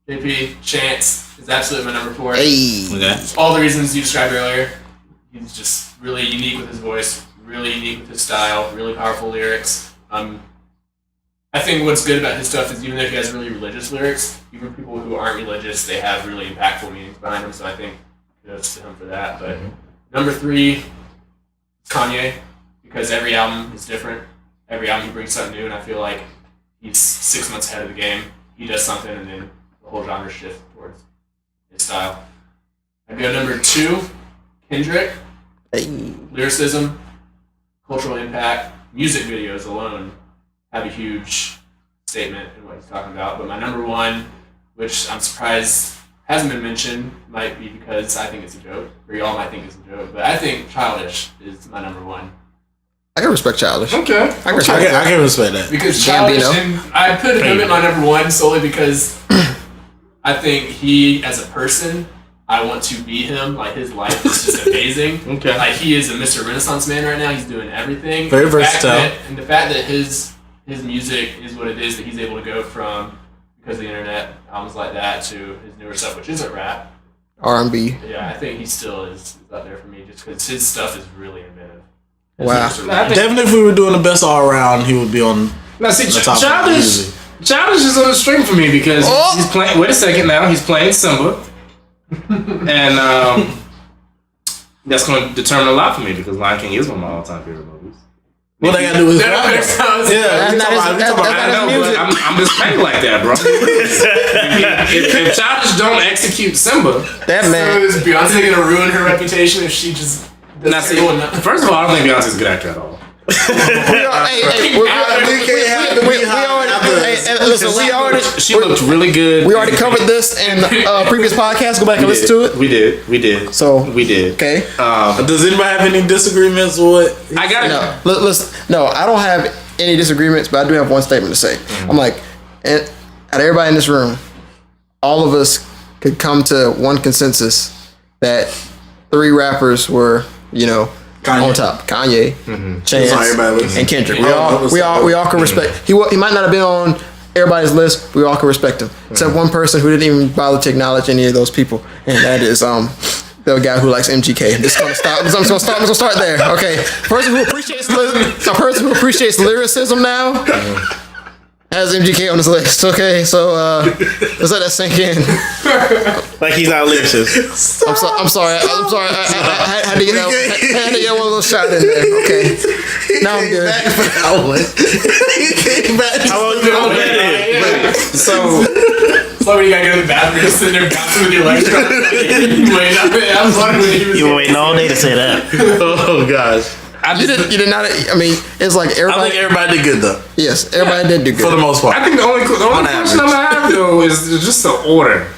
JP, Chance is absolutely my number 4. Hey. Okay. All the reasons you described earlier. He's just really unique with his voice, really unique with his style, really powerful lyrics. I think what's good about his stuff is even though he has really religious lyrics, even people who aren't religious, they have really impactful meanings behind them, so I think kudos to him for that. But number 3, Kanye. Because every album is different. Every album he brings something new, and I feel like he's 6 months ahead of the game. He does something, and then the whole genre shifts towards his style. I'd go number 2, Kendrick. Hey. Lyricism, cultural impact, music videos alone have a huge statement in what he's talking about. But my number 1, which I'm surprised hasn't been mentioned, might be because I think it's a joke, or y'all might think it's a joke, but I think Childish is my number 1. I can respect Childish. Okay. I can respect I can respect that. Because Childish, and I put him at my number 1 solely because I think he, as a person, I want to be him. Like, his life is just amazing. Okay. Like, he is a Mr. Renaissance man right now. He's doing everything. Very versatile. And the fact that his music is what it is, that he's able to go from, because of the internet, albums like that, to his newer stuff, which isn't rap. R&B. Yeah, I think he still is up there for me, just because his stuff is really inventive. Wow. Definitely, if we were doing the best all around, he would be on. Now, see, the top Childish is on the string for me because he's playing. Wait a second now. He's playing Simba. And that's going to determine a lot for me because Lion King is one of my all-time favorite movies. What they gotta do is rap. I'm just playing like that, bro. if Childish don't execute Simba, that man. So is Beyonce gonna ruin her reputation if she just? First of all, I don't think Beyonce's a good actor at all. She looked really good. We already covered this in previous podcasts. Go back and listen to it. We did. So we did. Okay. Does anybody have any disagreements with what? I got no, I don't have any disagreements, but I do have one statement to say. Mm-hmm. I'm like, out of everybody in this room, all of us could come to one consensus that 3 rappers were, Kanye. on top. Kanye, Chance, and Kendrick. We all can respect. He might not have been on everybody's list. We all can respect him, except one person who didn't even bother to acknowledge any of those people, and that is the guy who likes MGK. I'm just gonna start there. Okay, a person who appreciates lyricism now has MGK on his list. Okay, so let's let that sink in. Like he's not a lyricist. I'm sorry. I had to get one of those shots in there. Okay, now I'm good. He came back. How long you been on that? So when you gotta go to the bathroom, just sitting there bouncing with your legs. You were waiting all day to say that. Oh gosh. You did not. I mean, it's like everybody. I think everybody did good though. Yes, everybody did do good For the most part. I think the only question I'm gonna have though is just the order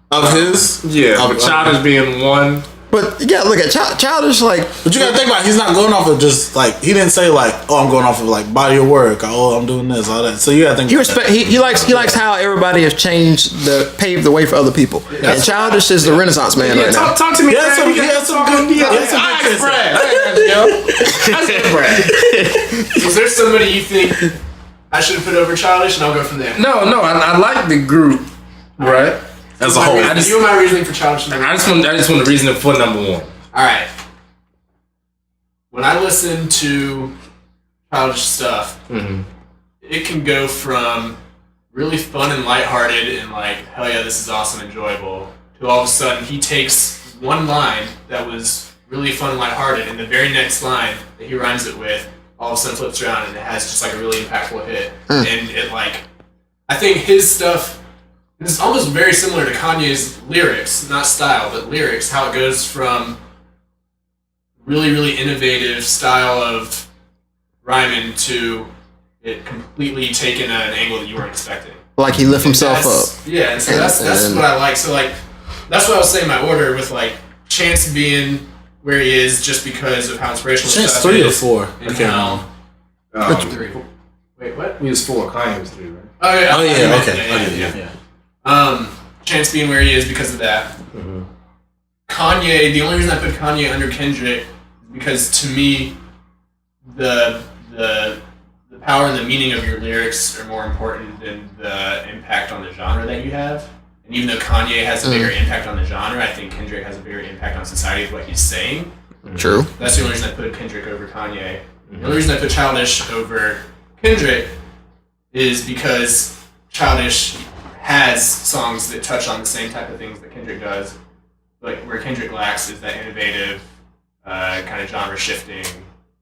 of his. Yeah, of Childish being one. But you gotta look at Childish like. But you gotta think about it, he's not going off of just like he didn't say like, oh, I'm going off of like body of work, or, I'm doing this, all that. So you gotta think. He likes how everybody has paved the way for other people. Yeah. And Childish is the Renaissance man right now. Talk to me. He has some good. Was there somebody you think I should have put over Childish, and I'll go from there? No, I like the group, right? As a whole. You and my reasoning for Childish. I just want to reason it for number 1. All right. When I listen to Childish stuff, it can go from really fun and lighthearted and like, hell yeah, this is awesome, enjoyable, to all of a sudden he takes one line that was really fun and lighthearted, and the very next line that he rhymes it with, all of a sudden flips around and it has just like a really impactful hit. And it like, I think his stuff. It's almost very similar to Kanye's lyrics, not style, but lyrics, how it goes from really, really innovative style of rhyming to it completely taking an angle that you weren't expecting. Like he lifts himself up. Yeah, and so that's what I like. So like, that's what I was saying my order with like Chance being where he is just because of how inspirational Chance stuff 3 or is. 4. And Okay. how 3. Wait, what? He was 4. Kanye was 3, right? Oh yeah. Okay. Yeah. Chance being where he is because of that. Kanye, the only reason I put Kanye under Kendrick is because to me, the power and the meaning of your lyrics are more important than the impact on the genre that you have. And even though Kanye has a bigger impact on the genre, I think Kendrick has a bigger impact on society with what he's saying. True. That's the only reason I put Kendrick over Kanye. The only reason I put Childish over Kendrick is because Childish has songs that touch on the same type of things that Kendrick does, but where Kendrick lacks is that innovative, kind of genre shifting,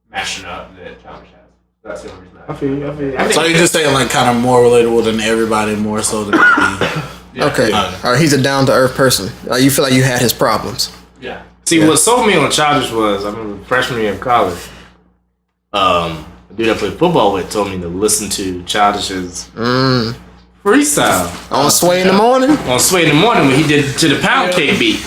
mashing up that Childish has. That's the only reason I feel you. So you're just saying like kind of more relatable than everybody, more so than me. Okay. All right. He's a down to earth person. You feel like you had his problems. Yeah. See, what sold me on Childish was, I remember freshman year of college, a dude I played football with told me to listen to Childish's freestyle. On Sway in the Morning? On Sway in the Morning when he did to the Pound Cake beat.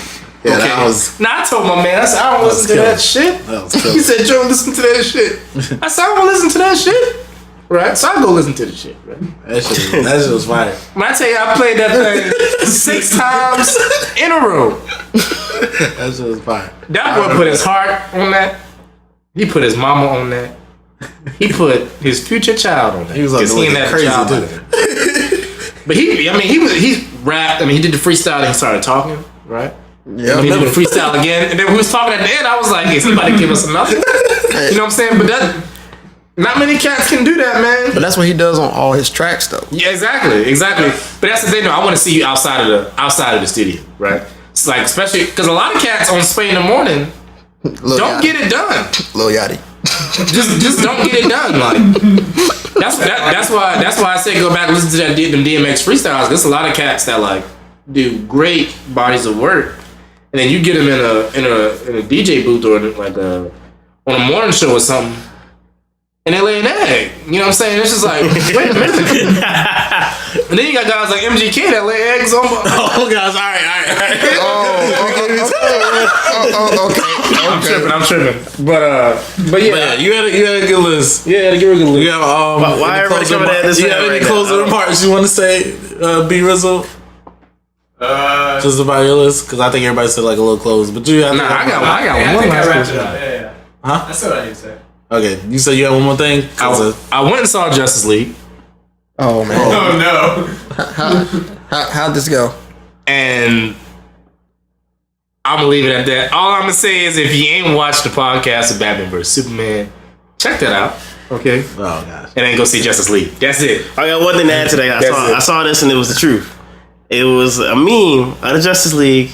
Yeah, okay. That was... Now I told my man, I said, I don't listen to that shit. That was He said, Joe, listen to that shit. I said, I don't listen to that shit. right? So I go listen to the shit, right? That shit was fire. When I tell you I played that thing 6 times in a row. That shit was fire. That boy put his heart on that. He put his mama on that. He put his future child on that. He was like crazy too. But he rapped. I mean, he did the freestyle and he started talking, right? Yeah. And he did the freestyle again, and then we was talking at the end. I was like, "Hey, somebody give us another." You know what I'm saying? But that, not many cats can do that, man. But that's what he does on all his tracks, though. Yeah, exactly. But that's the thing, though. I want to see you outside of the studio, right? It's like, especially because a lot of cats on Sway in the Morning don't get it done. Lil Yachty. just don't get it done. Like that's why I say go back and listen to them DMX freestyles. There's a lot of cats that like do great bodies of work, and then you get them in a DJ booth or like on a morning show or something, and they lay an egg. You know what I'm saying? It's just like, wait a minute. And then you got guys like MGK that lay eggs on. Oh gosh! All right. Okay. I'm tripping. But yeah, you had a good list. Yeah, give her a good look. You have why everybody coming at this? You have any closing remarks you want to say, B Rizzle? Just about your list, because I think everybody said like a little close, but you have. Nah, I got I one think I last wrapped it question. up. Yeah. Huh? That's what I need to say. Okay, you said you have one more thing. I went and saw Justice League, Oh man. Oh no. How'd this go? and I'm gonna leave it at that. All I'm gonna say is, if you ain't watched the podcast of Batman vs Superman, check that out. Okay, Oh gosh. and then go see Justice League. That's it. I got one thing to add today. I saw this and it was the truth. It was a meme of the Justice League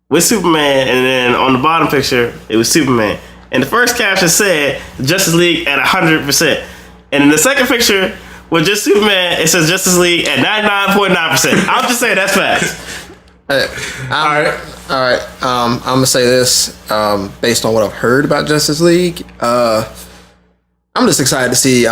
with Superman, and then on the bottom picture, it was Superman. And the first caption said Justice League at 100%. And in the second picture, with just Superman, it says Justice League at 99.9%. I'm just saying that's facts. All right. I'm gonna say this based on what I've heard about Justice League. I'm just excited to see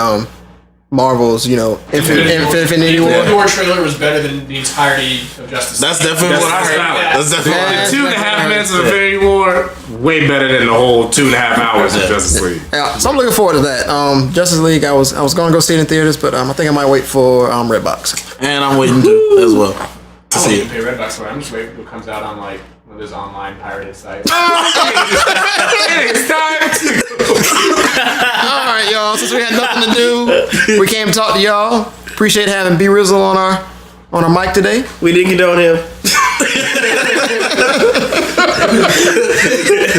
Marvel's, Infinity War. The War trailer was better than the entirety of Justice League. That's definitely what I heard. That's definitely. The 2.5 minutes of Infinity War, way better than the whole 2.5 hours of Justice League. Yeah, so I'm looking forward to that. Justice League, I was going to go see it in theaters, but I think I might wait for Redbox. And I'm waiting to as well to I won't see even it. pay Redbox for it. I'm just waiting until it comes out on like one of those online pirated sites. It's time to. All right, y'all. Since we had nothing to do, we came to talk to y'all. Appreciate having B Rizzle on our mic today. We didn't condone him.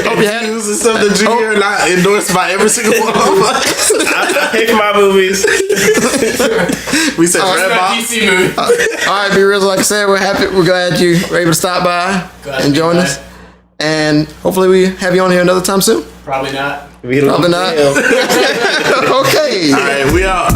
Hope you had. This is something Junior not endorsed by every single one of us. I pay for my movies. We said It's Redbox. not DC movie. All right, B Rizzle. Like I said, we're glad you were able to stop by and join us, and hopefully we have you on here another time soon. Probably not. Probably not. Okay. All right, we out.